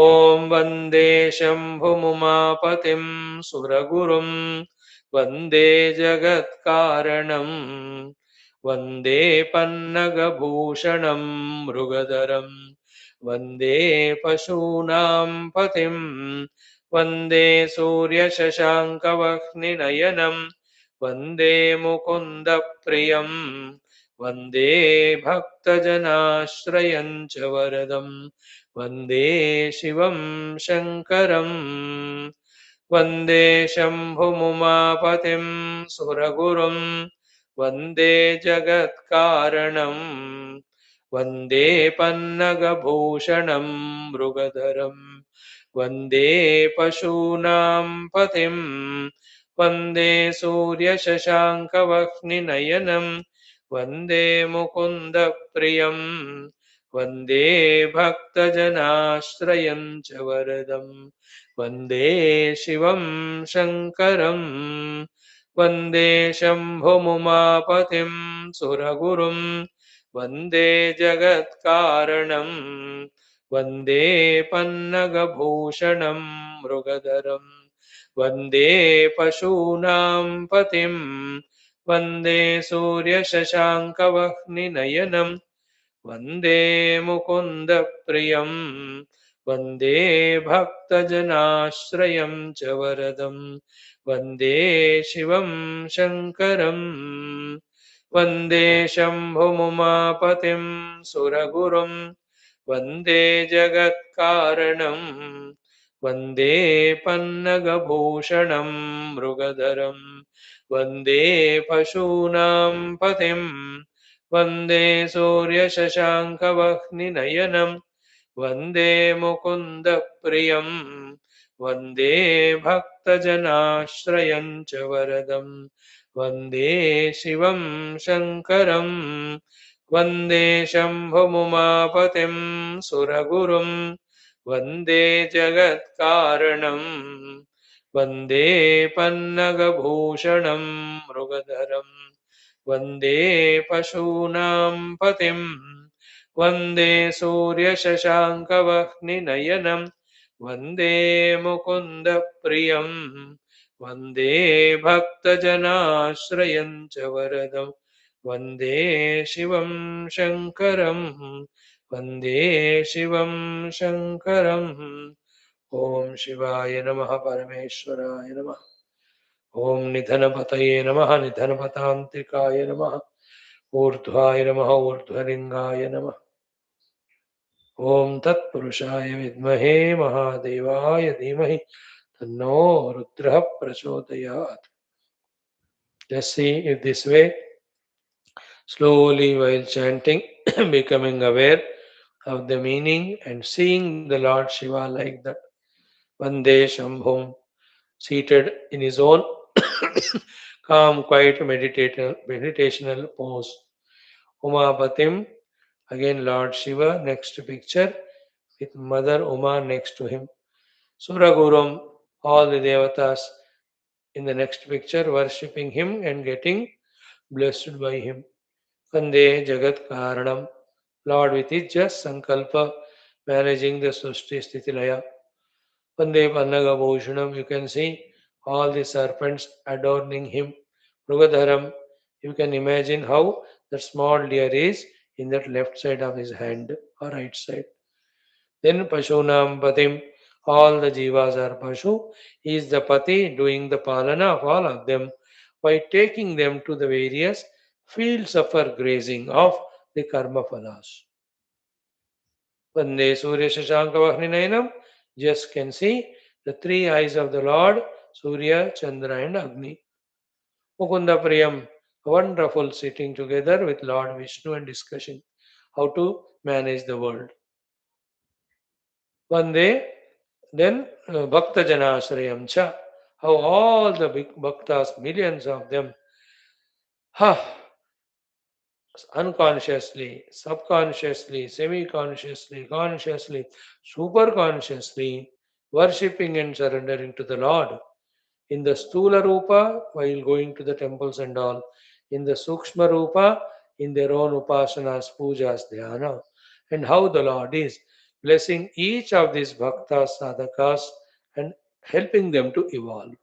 ॐ वन्दे शम्भुमुमापतिं सुरगुरुं वन्दे जगत्कारणं वन्दे पन्नगभूषणं मृगधरं वन्दे पशूनां पतिं वन्दे सूर्यशशाङ्कवह्निनयनं वन्दे मुकुन्दप्रियं वन्दे भक्तजनाश्रयं च वरदं वन्दे शिवं शङ्करम् वन्दे शम्भुमुमापतिं सुरगुरुं वन्दे जगत्कारणं वन्दे पन्नगभूषणं मृगधरं वन्दे पशूनां पतिं वन्दे सूर्यशशाङ्कवह्निनयनं वन्दे मुकुन्दप्रियं वन्दे भक्तजनाश्रयं च वरदं वन्दे शिवं शङ्करम् वन्दे शम्भुमुमापतिं सुरगुरुं वन्दे जगत्कारणं वन्दे पन्नगभूषणं मृगधरं वन्दे पशूनां पतिं वन्दे सूर्यशशाङ्कवह्निनयनं वन्दे मुकुन्दप्रियं वन्दे भक्तजनाश्रयं च वरदं वन्दे शिवं शङ्करम् वन्दे शम्भुमुमापतिं सुरगुरुं वन्दे जगत्कारणं वन्दे पन्नगभूषणं मृगधरं वन्दे पशूनां पतिं वन्दे सूर्यशशाङ्कवह्निनयनं वन्दे मुकुन्दप्रियं वन्दे भक्तजनाश्रयं च वरदं वन्दे शिवं शङ्करम् वन्दे शम्भुमुमापतिं सुरगुरुं वन्दे जगत्कारणं वन्दे पन्नगभूषणं मृगधरं वन्दे पशूनां पतिं वन्दे सूर्यशशाङ्कवह्निनयनं वन्दे मुकुन्दप्रियं वन्दे भक्तजनाश्रयं च वरदं वन्दे शिवं शङ्करम् वन्दे शिवं शङ्करम् ॐ शिवाय नमः परमेश्वराय नमः ॐ निधनपतये नमः निधनपतान्त्रिकाय नमः ऊर्ध्वाय नमः ऊर्ध्वलिङ्गाय नमः ॐ तत्पुरुषाय विद्महे महादेवाय धीमहि तन्नो रुद्रः प्रचोदयात्. Just see it this way, slowly while chanting, becoming aware of the meaning and seeing the Lord Shiva like that. Vande Shambhum, seated in his own calm, quiet, meditational pose. Umapatim, again Lord Shiva, next picture, with Mother Uma next to him. Suragurum, all the devatas in the next picture, worshipping him and getting blessed by him. Vande Jagat Karanam, Lord with his just Sankalpa, managing the Srishti Sthiti Laya. Vande Pannaga Bhushanam, you can see all the serpents adorning him. Mrugadharam, you can imagine how that small deer is in that left side of his hand or right side. Then Pashunam Patim, all the jivas are Pashu. He is the Pati doing the Palana of all of them by taking them to the various fields of our grazing of the Karma Phalas. Vande Surya Shashanka Vahninayinam, just can see the three eyes of the Lord, Surya, Chandra and Agni. Mukunda Priyam, wonderful sitting together with Lord Vishnu and discussion how to manage the world. Vande, then Bhakta Janashrayam Cha, how all the big bhaktas, millions of them, unconsciously, subconsciously, semi consciously, consciously, super consciously, worshipping and surrendering to the Lord. In the Stula Rupa, while going to the temples and all, in the Sukshma Rupa, in their own upasanas, pujas, dhyana, and how the Lord is blessing each of these bhaktas, sadhakas, and helping them to evolve.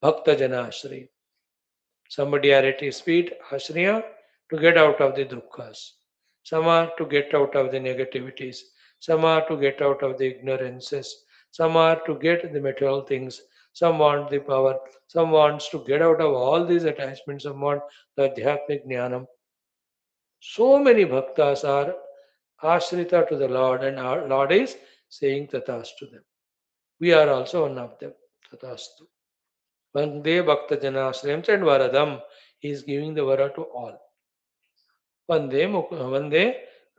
Bhakta Janashri. Somebody are at his feet, Ashriya, to get out of the dukkha. Some are to get out of the negativities. Some are to get out of the ignorances. Some are to get the material things. Some want the power. Some wants to get out of all these attachments. Some want the Adhyatmic Jnanam. So many bhaktas are ashrita to the Lord, and our Lord is saying tatas to them. We are also one of them. Tatastu. Vande Bhakta Janashrayam and Varadam. He is giving the Vara to all. Vande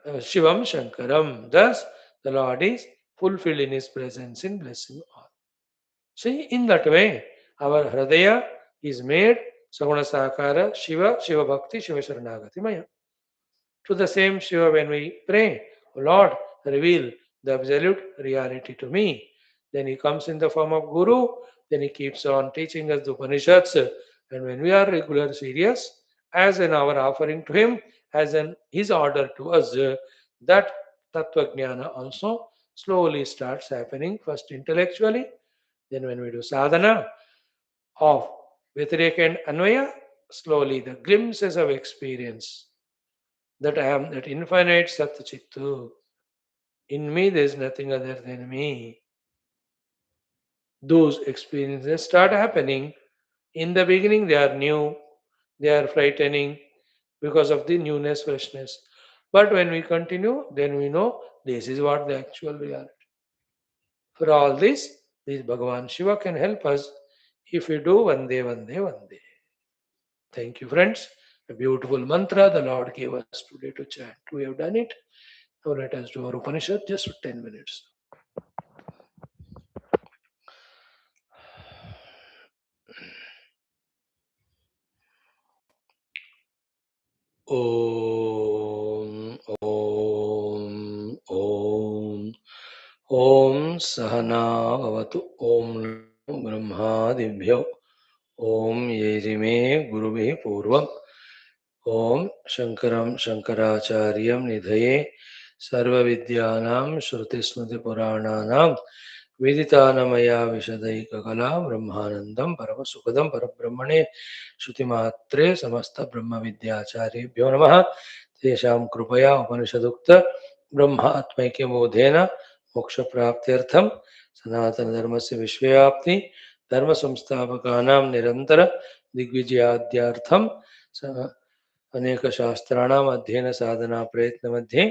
Shivam Shankaram. Thus, the Lord is fulfilled in His presence in blessing all. See, in that way, our Hridaya is made Saguna Sakara Shiva, Shiva Bhakti, Shiva Sharanagati Maya. To the same Shiva, when we pray, "O Lord, reveal the absolute reality to me." Then He comes in the form of Guru, then He keeps on teaching us the Upanishads. And when we are regular, serious, as an our offering to Him, as an His order to us, that Tattva Jnana also slowly starts happening, first intellectually, then when we do sadhana of Vitareka and Anvaya, slowly the glimpses of experience that I am that infinite Satchittu. In me, there is nothing other than me. Those experiences start happening. In the beginning, they are new, they are frightening because of the newness, freshness. But when we continue, then we know this is what the actual reality. For all this Bhagavan Shiva can help us if we do one day, one day, one day. Thank you, friends. A beautiful mantra the Lord gave us today to chant. We have done it. Now let us do our Upanishad just for 10 minutes. Om Om Om Om Sahana Bhavatu Om Namo Brahmadibhyo Om Yejime Gurubhi Purvam Om Shankaram Shankaracharyam Nidhaye Sarva Vidyanam Shruti Smriti Purananam Viditanamaya Vishadaikakala Brahmanandam Paramasukadam Parabrahmane Shruti Samasta Brahma Vidyacharibhyo Namaha Tesham Krupaya Upanishadukta Brahma Atmaikya Bodhena Moksha Praptyartham Sanatana Dharmasya Vishwayapti Dharma Samsthapakanam Nirantara Digvijayadyartham अनेक शास्त्राणाम अध्ययन साधना प्रयत्न मध्ये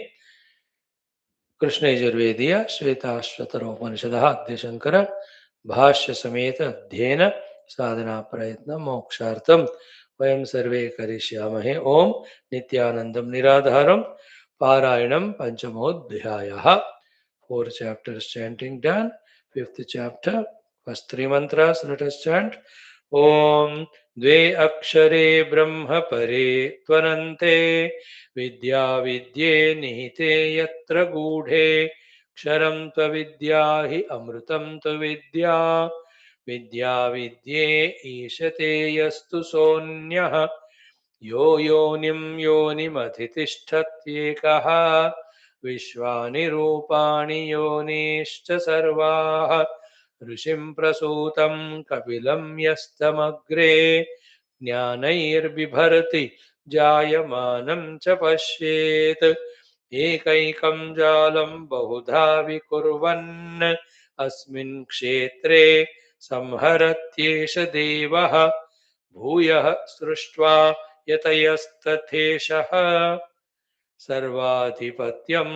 कृष्ण यजुर्वेदीय श्वेताश्वतर उपनिषद अद्य शंकर भाष्य समेत अध्ययन साधना प्रयत्न मोक्षार्थम वयं सर्वे करिष्यामहे ओम Nityanandam निराधारम पारायणम पंचमोऽध्यायः 4 chapters chanting done. 5th chapter, first 3 mantras, let us chant. ॐ द्वे अक्षरे ब्रह्म परे त्वनन्ते विद्याविद्ये निहिते यत्र गूढे क्षरं त्वविद्या हि अमृतं त्वविद्या विद्याविद्ये ईशते यस्तु सोऽन्यः यो योनिं योनिमधितिष्ठत्येकः विश्वानि रूपाणि योनिश्च सर्वाः ऋषिं प्रसूतं कपिलं यस्तमग्रे ज्ञानैर्बिभर्ति जायमानं च पश्येत् एकैकं जालं बहुधा विकुर्वन् अस्मिन् क्षेत्रे संहरत्येष देवः भूयः सृष्ट्वा यतयस्तथेशः सर्वाधिपत्यं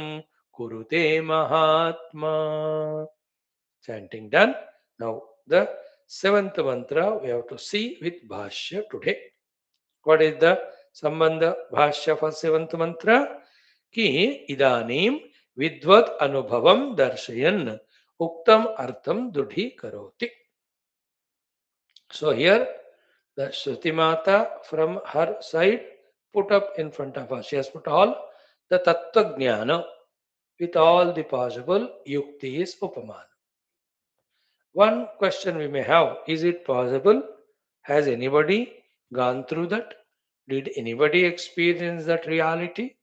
कुरुते महात्मा. Chanting done. Now the 7th mantra we have to see with Bhashya today. What is the Sambandha Bhashya for 7th mantra? Ki idanim vidvat anubhavam darshayan uktam artham dudhi karoti. So here the Shruti Mata from her side put up in front of us. She has put all the Tattva Jnana with all the possible yuktis, upamana. One question we may have, is it possible? Has anybody gone through that? Did anybody experience that reality?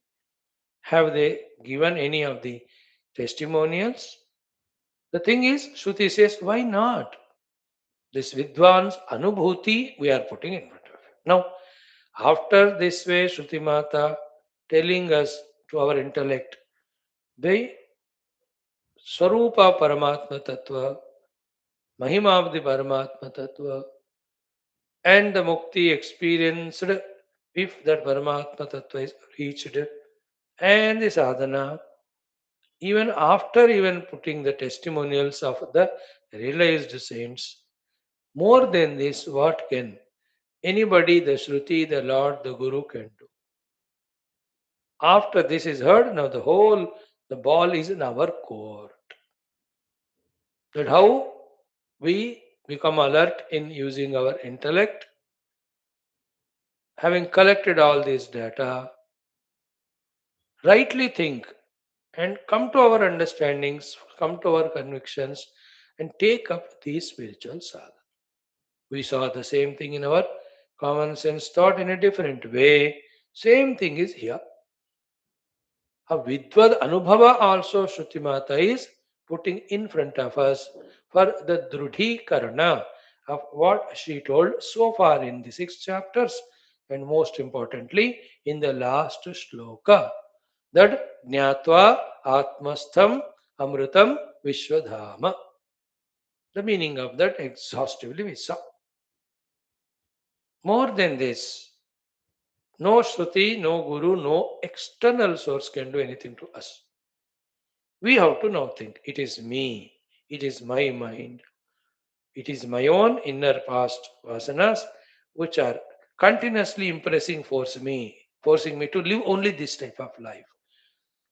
Have they given any of the testimonials? The thing is, Shruti says, why not? This Vidwan's Anubhuti we are putting in front of him. Now, after this way, Shruti Mata telling us to our intellect, the Swarupa Paramatma Tattva, Mahima of the Paramatma Tattva, and the Mukti experienced if that Paramatma Tattva is reached, and the sadhana, even after even putting the testimonials of the realized saints, more than this, what can anybody, the Shruti, the Lord, the Guru can do? After this is heard, now the ball is in our court. That how we become alert in using our intellect, having collected all this data, rightly think and come to our understandings, come to our convictions, and take up these spiritual sadhana. We saw the same thing in our common sense thought in a different way. Same thing is here. A Vidvad Anubhava also Shrutimata is putting in front of us for the Drudhikarana of what she told so far in the 6 chapters, and most importantly in the last shloka, that Jnatva Atmastham Amrutam Vishwadhama. The meaning of that exhaustively we saw. More than this, no Shruti, no Guru, no external source can do anything to us. We have to now think it is me, it is my mind, it is my own inner past vasanas which are continuously forcing me to live only this type of life.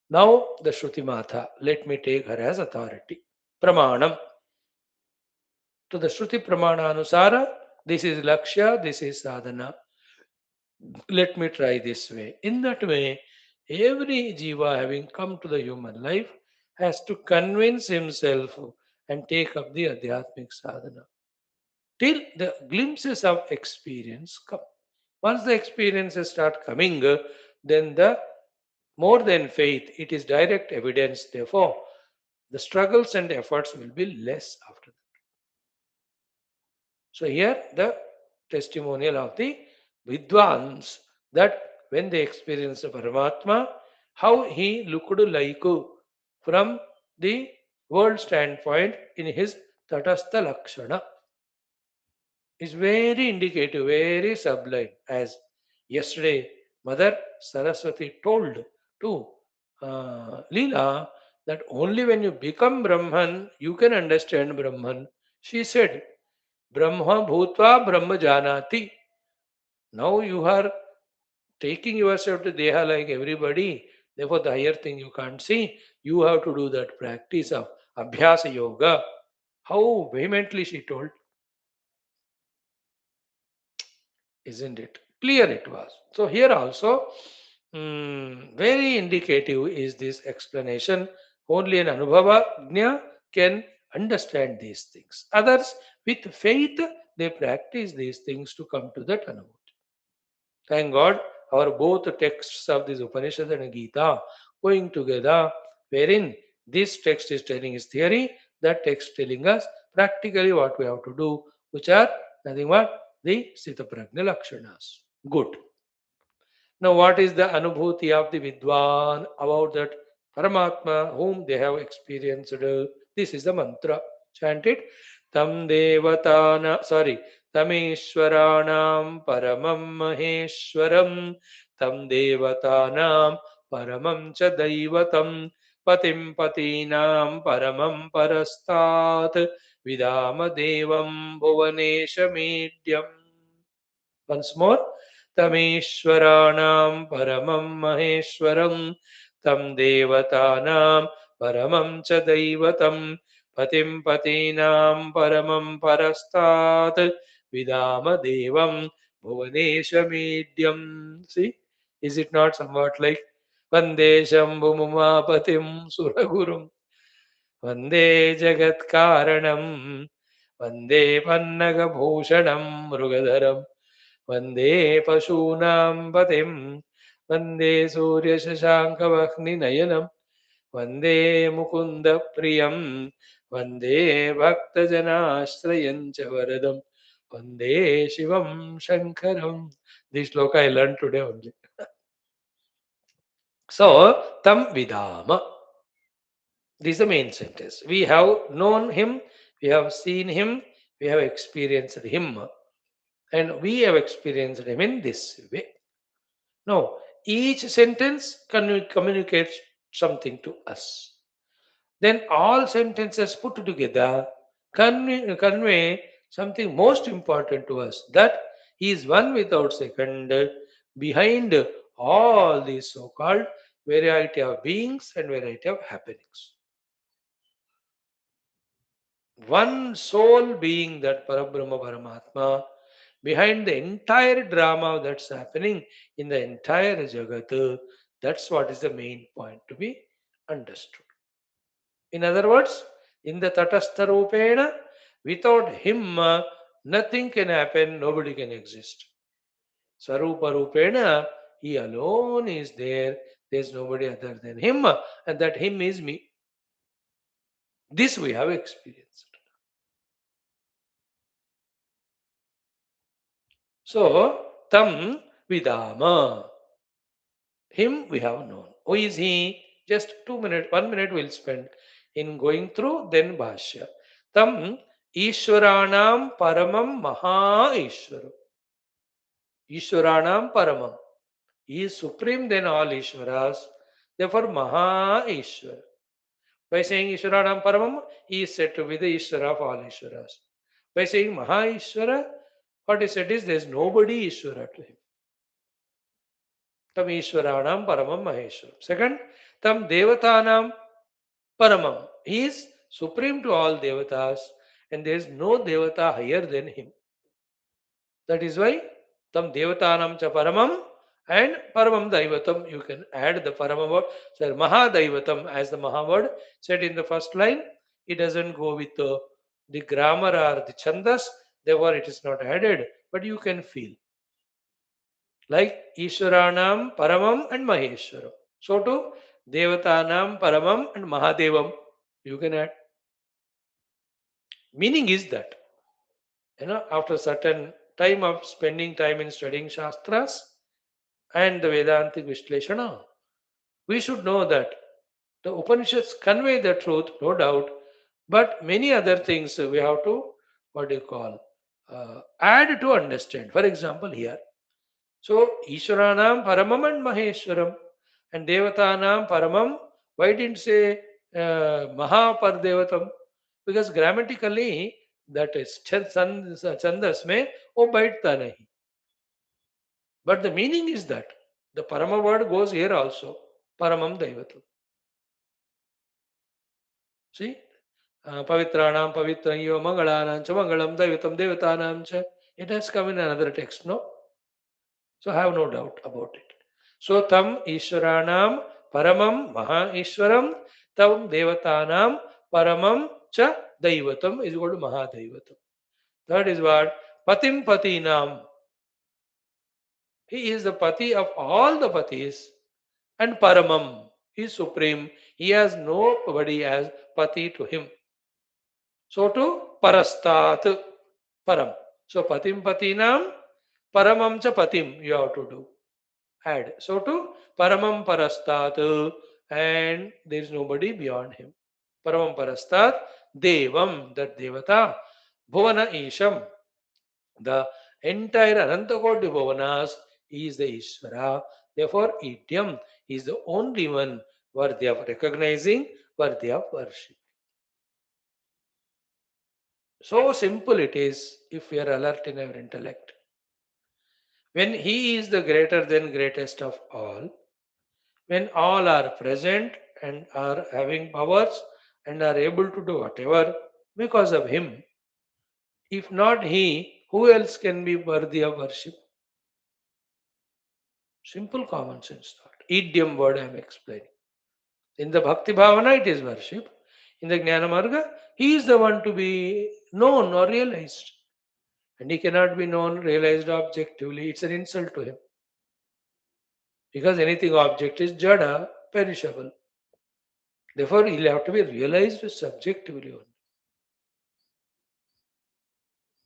Now, the Shruti Matha, let me take her as authority. Pramanam. To the Shruti Pramana Anusara, this is Lakshya, this is Sadhana. Let me try this way. In that way, every jiva having come to the human life has to convince himself and take up the Adhyatmic sadhana till the glimpses of experience come. Once the experiences start coming, then the more than faith, it is direct evidence. Therefore, the struggles and efforts will be less after that. So here the testimonial of the Vidwans, that when they experience the Paramatma, how he looked like from the world standpoint in his Tatastha Lakshana is very indicative, very sublime. As yesterday Mother Saraswati told to Leela that only when you become Brahman, you can understand Brahman. She said, Brahma Bhutva Brahma Janati. Now you are taking yourself to Deha like everybody. Therefore, the higher thing you can't see. You have to do that practice of Abhyasa Yoga. How vehemently she told, isn't it? Clear it was. So, here also, very indicative is this explanation. Only an Anubhava can understand these things. Others, with faith, they practice these things to come to that Anubhava. Thank God, our both texts of this Upanishad and Gita going together, wherein this text is telling his theory, that text telling us practically what we have to do, which are nothing but the Sita Prajna Lakshanas. Good. Now, what is the Anubhuti of the Vidwan about that Paramatma whom they have experienced? This is the mantra. Chant it. Tam Devatana, sorry, Tameshwaranam Paramam Maheshwaram, Tam Devatanam Paramam Cha Daivatam, Patim Patinam Paramam Parastat, Vidama Devam Bhuvanesha Medyam. Once more. तमेश्वराणां परमं महेश्वरं तं देवतानां परमं च दैवतं पतिं पतीनां परमं परस्तात् विदाम देवं भुवनेशमीड्यं. See, Is it not somewhat like Vande Shambhu Mumapatim Suragurum Vande Jagat Karanam Vande Pannaga Bhushanam Mrugadaram Vande Pashunam Patim Vande Surya Shashanka Vakni Nayanam Vande Mukunda Priyam Vande Bhakta Janashrayancha Varadam Vande Shivam Shankaram. This sloka I learned today only. So, Tam Vidama. This is the main sentence. We have known him, we have seen him, we have experienced him, and we have experienced him in this way. Now, each sentence communicates something to us. Then all sentences put together convey something most important to us, that he is one without second behind all these so-called variety of beings and variety of happenings. One sole being, that Parabrahma Paramatma, behind the entire drama that's happening in the entire Jagat, that's what is the main point to be understood. In other words, in the Tatastha Rupena, without him, nothing can happen, nobody can exist. Sarupa Rupena, he alone is there, there's nobody other than him, and that him is me. This we have experienced. So, Tam Vidama, him we have known. Who is he? Just 2 minutes, 1 minute we'll spend in going through, then Bhashya. Tam Ishwaranam Paramam Maha Ishwaram. Ishwaranam Paramam. He is supreme than all Ishwaras. Therefore, Maha Ishwara. By saying Ishwaranam Paramam, he is said to be the Ishwara of all Ishwaras. By saying Maha Ishwara, what is said is there is nobody Ishwara to him. Tam Ishwaranam Paramam Maheshwaram. Second, Tam Devatanam Paramam. He is supreme to all Devatas, and there is no Devata higher than him. That is why Tam Devatanam cha Paramam and Paramam Daivatam. You can add the Parama word. So Maha Daivatam as the Maha word said in the first line. It doesn't go with the grammar or the chandas. Therefore, it is not added. But you can feel like Ishwaranam Paramam and Maheshwaram. So too Devatanam Paramam and Mahadevam. You can add. Meaning is that, after certain time of spending time in studying Shastras and the Vedantic Vishleshana, we should know that the Upanishads convey the truth, no doubt, but many other things we have to, what do you call, add to understand. For example, here. So, Ishwaranam Paramam and Maheshwaram and Devatanam Paramam, why didn't say Mahapardevatam? Because grammatically, that is Chandas mein wo baithta nahi. But the meaning is that the Parama word goes here also. Paramam Devatam. See? Pavitranam Pavitranyo Mangalanam cha Mangalam Devatam Devatanam cha. It has come in another text, no? So have no doubt about it. So tam Ishwaranam Paramam Maha Ishwaram tam Devatanam Paramam cha Daivatam is equal to Maha Daivatam. That is what Patim Patinam. He is the Pati of all the Patis, and Paramam. He is supreme. He has nobody as Pati to him. So to Parastat Param. So Patim Patinam Paramam cha Patim you have to do. Add. So to Paramam Parastat, and there is nobody beyond him. Paramam Parastat Devam, that Devata, Bhuvana Isham, the entire Anantakoti Bhuvanas is the Ishvara. Therefore, Idyam is the only one worthy of recognizing, worthy of worship. So simple it is if we are alert in our intellect. When he is the greater than greatest of all, when all are present and are having powers and are able to do whatever because of him, if not he, who else can be worthy of worship? Simple common sense thought. Idiom word I am explaining. In the Bhakti Bhavana, it is worship. In the Jnana Marga, he is the one to be known or realized. And he cannot be known, realized objectively. It's an insult to him. Because anything object is jada, perishable. Therefore, he'll have to be realized subjectively only.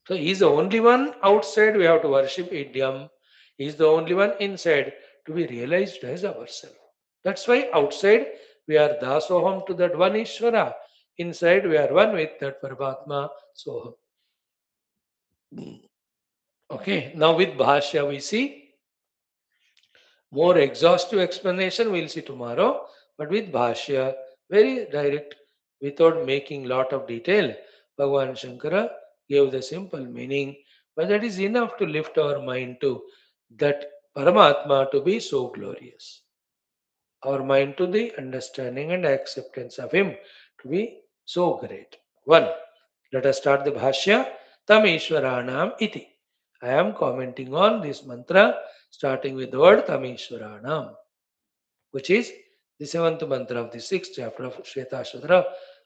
So he's the only one outside we have to worship idiom. He's the only one inside to be realized as ourselves. That's why outside we are dasoham to that one Ishvara. Inside we are one with that Paramatma Soham. Okay, now with Bhashya we see more exhaustive explanation we'll see tomorrow. But with Bhashya, very direct, without making lot of detail, Bhagavan Shankara gave the simple meaning, but that is enough to lift our mind to that Paramatma to be so glorious. Our mind to the understanding and acceptance of Him to be so great. 1. Let us start the Bhashya. Tam Ishwaranam iti. I am commenting on this mantra starting with the word Tam Ishwaranam, which is the seventh mantra of the sixth chapter of Shwethashwathara.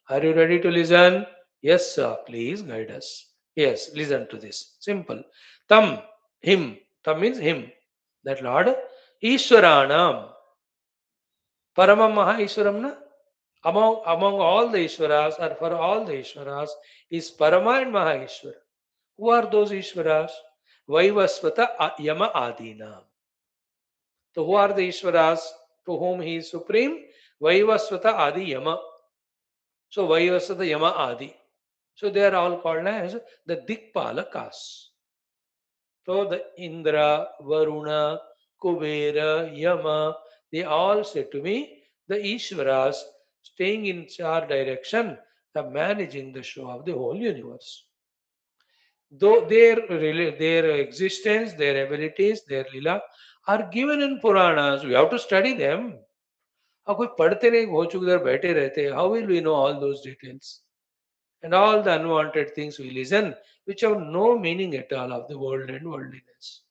Are you ready to listen? Yes, sir. Please guide us. Yes, listen to this. Simple. Tam, him. Tam means him. That Lord. Ishwaranam. Paramam Maha Ishwaram na? Among all the Ishwaras or for all the Ishwaras is Parama and Maheshwara. Who are those Ishwaras? Vaivasvata Yama Adina. So who are the Ishwaras to whom he is supreme? Vaivasvata Adi Yama. So Vaivasvata Yama Adi. So they are all called as the Dikpalakas. So the Indra, Varuna, Kubera, Yama, they all said to me, the Ishwaras staying in our direction, the managing the show of the whole universe. Though their existence, their abilities, their lila are given in Puranas, we have to study them. अब कोई पढ़ते नहीं हो चुके बैठे रहते, how will we know all those details? And all the unwanted things we listen, which have no meaning at all of the world and worldliness.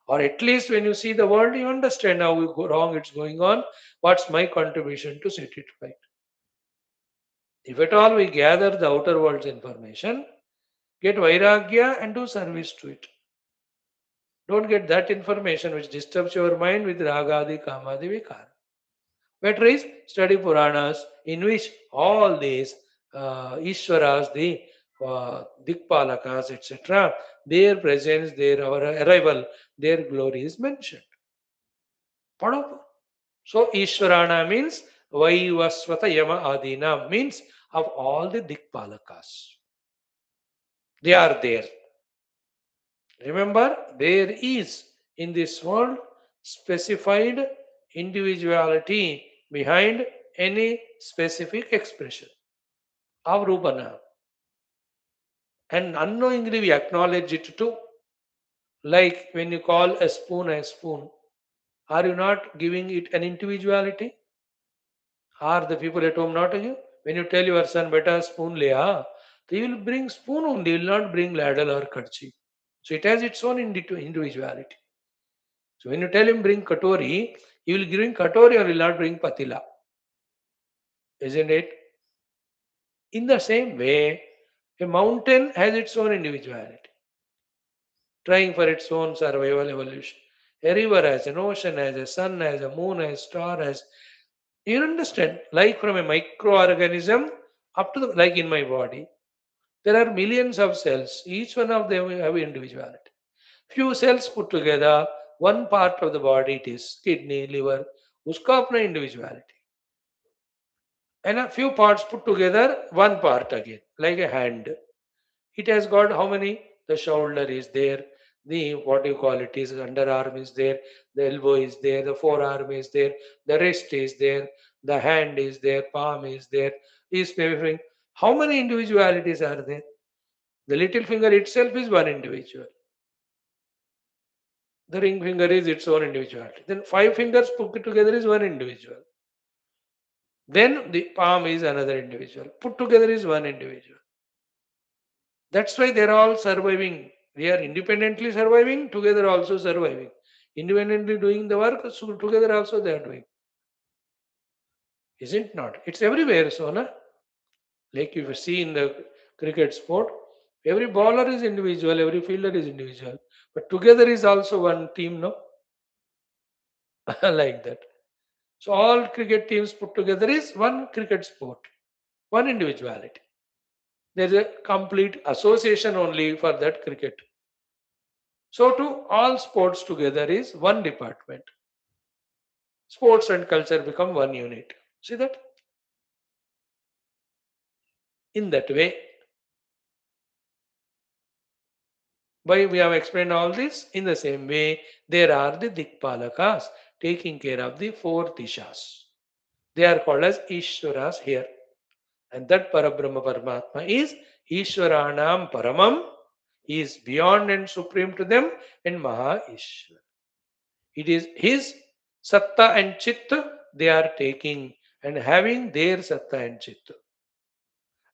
Or at least when you see the world, you understand how wrong it's going on. What's my contribution to set it right? If at all we gather the outer world's information, get vairagya and do service to it. Don't get that information which disturbs your mind with ragadi, kamadi, vikara. Better is study Puranas in which all these Ishwaras, the Dikpalakas, etc., their presence, their arrival, their glory is mentioned. Padav. So Ishwarana means Vaivasvata Yama Adina means of all the Dikpalakas. They are there. Remember, there is in this world specified individuality behind any specific expression of Rupana. And unknowingly we acknowledge it too. Like when you call a spoon, are you not giving it an individuality? Are the people at home not you? When you tell your son, beta spoon le aa, he will bring spoon only, he will not bring ladle or karchi. So it has its own individuality. So when you tell him bring katori, he will bring katori or will not bring patila. Isn't it? In the same way, a mountain has its own individuality, trying for its own survival evolution. A river has an ocean, has a sun, has a moon, has a star, has you understand? Like from a microorganism up to like in my body, there are millions of cells. Each one of them have individuality. Few cells put together, one part of the body it is kidney, liver, uska apna individuality. And a few parts put together, one part again, like a hand. It has got how many? The shoulder is there, the what do you call it is underarm is there, the elbow is there, the forearm is there, the wrist is there, the hand is there, palm is there, is maybe how many individualities are there? The little finger itself is one individual. The ring finger is its own individuality. Then five fingers put together is one individual. Then the palm is another individual. Put together is one individual. That's why they're all surviving. They are independently surviving, together also surviving. independently doing the work, so together also they are doing. Isn't not? It's everywhere, so na? Like if you see in the cricket sport, every bowler is individual, every fielder is individual. But together is also one team, no? Like that. So all cricket teams put together is one cricket sport, one individuality. There's a complete association only for that cricket. So to all sports together is one department. Sports and culture become one unit. See that? In that way, why we have explained all this? In the same way, there are the Dikpalakas taking care of the four dishas. They are called as Ishwaras here. And that Parabrahma Paramatma is Ishwaranam Paramam. He is beyond and supreme to them, and Maha Ishwar. It is his Satta and Chitta they are taking and having their Satta and Chitta.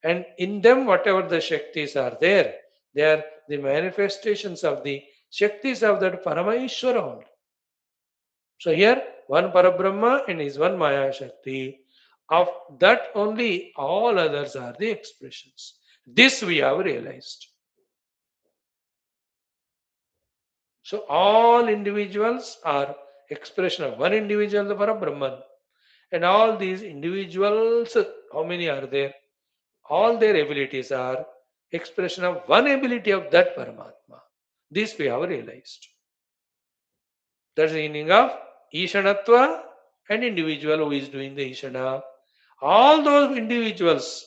And in them, whatever the Shaktis are there, they are the manifestations of the Shaktis of that Paramayishwara only. So here, one Parabrahma and his one Maya Shakti. Of that only, all others are the expressions. This we have realized. So all individuals are expression of one individual, the Parabrahman. And all these individuals, how many are there? All their abilities are expression of one ability of that Paramatma. This we have realized. That's the meaning of Ishanatva and individual who is doing the Ishana. All those individuals,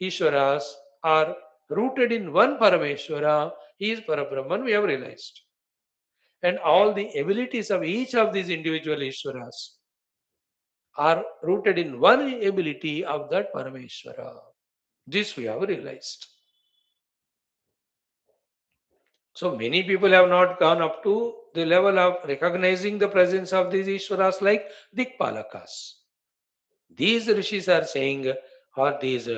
Ishwaras, are rooted in one Parameshwara. He is Parabrahman, we have realized. And all the abilities of each of these individual Ishwaras are rooted in one ability of that Parameshwara. This we have realized. So many people have not gone up to the level of recognizing the presence of these Ishwaras like Dikpalakas. These rishis are saying, or these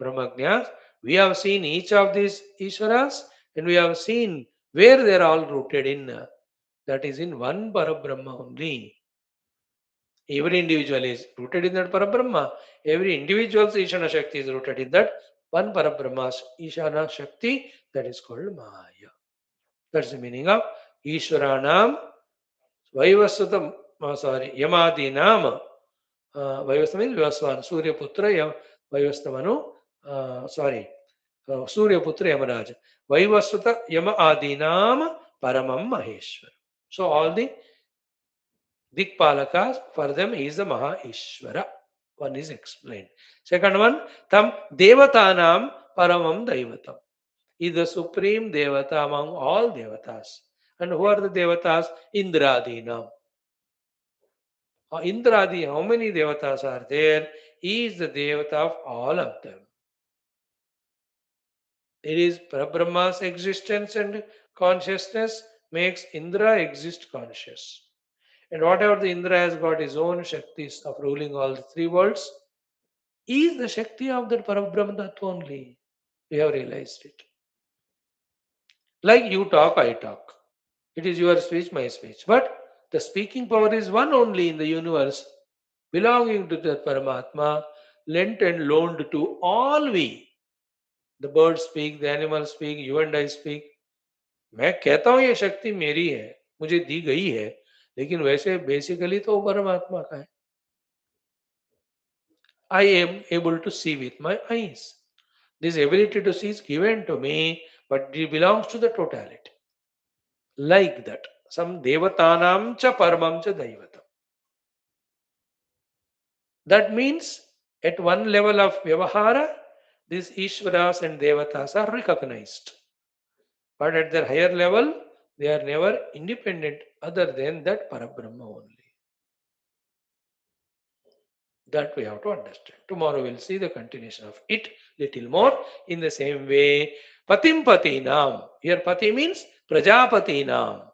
Brahmagnyas, we have seen each of these Ishwaras and we have seen where they are all rooted in. That is in one Parabrahma only. Every individual is rooted in that Parabrahma. Every individual's Ishana Shakti is rooted in that one Parabrahma's Ishana Shakti, that is called Maya. That's the meaning of Ishwaranam Vaivasvatam, Yamadinam. Vaivasva means Vivasvan, Surya Putra, Vaivasvamanu, Surya Putra Yamaraj. Vaivasvata Yama Adinam Paramam Maheshwar. So all the Dikpalakas, for them he is the Maha Ishvara. One is explained. Second one, Tam Devatanam Paramam Daivatam. He is the supreme Devata among all Devatas. And who are the Devatas? Indradinam. Indradi, how many Devatas are there? He is the Devata of all of them. It is Parabrahma's existence and consciousness makes Indra exist conscious. And whatever the Indra has got his own Shaktis of ruling all the three worlds, is the Shakti of that Parabrahma Tattva only. We have realized it. Like you talk, I talk. It is your speech, my speech. But the speaking power is one only in the universe, belonging to the Paramatma, lent and loaned to all we. The birds speak, the animals speak, you and I speak. मैं कहता हूं ये शक्ति मेरी है, मुझे दी गई है, लेकिन वैसे बेसिकली तो वो परमात्मा का है. I am able to see with my eyes. This ability to see is given to me, but it belongs to the totality. Like that. Some devatanam cha paramam cha daivatam. That means at one level of vyavahara, these Ishwaras and Devatas are recognized. But at their higher level, they are never independent other than that Parabrahma only. That we have to understand. Tomorrow we'll see the continuation of it little more. In the same way, Patim Patinam. Here Pati means Prajapatinam.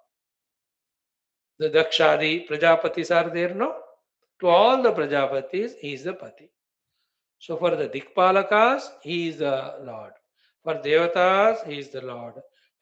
The Dakshadi Prajapatis are there, no? To all the Prajapatis, he is the Pati. So for the Dikpalakas, he is the Lord. For Devatas, he is the Lord.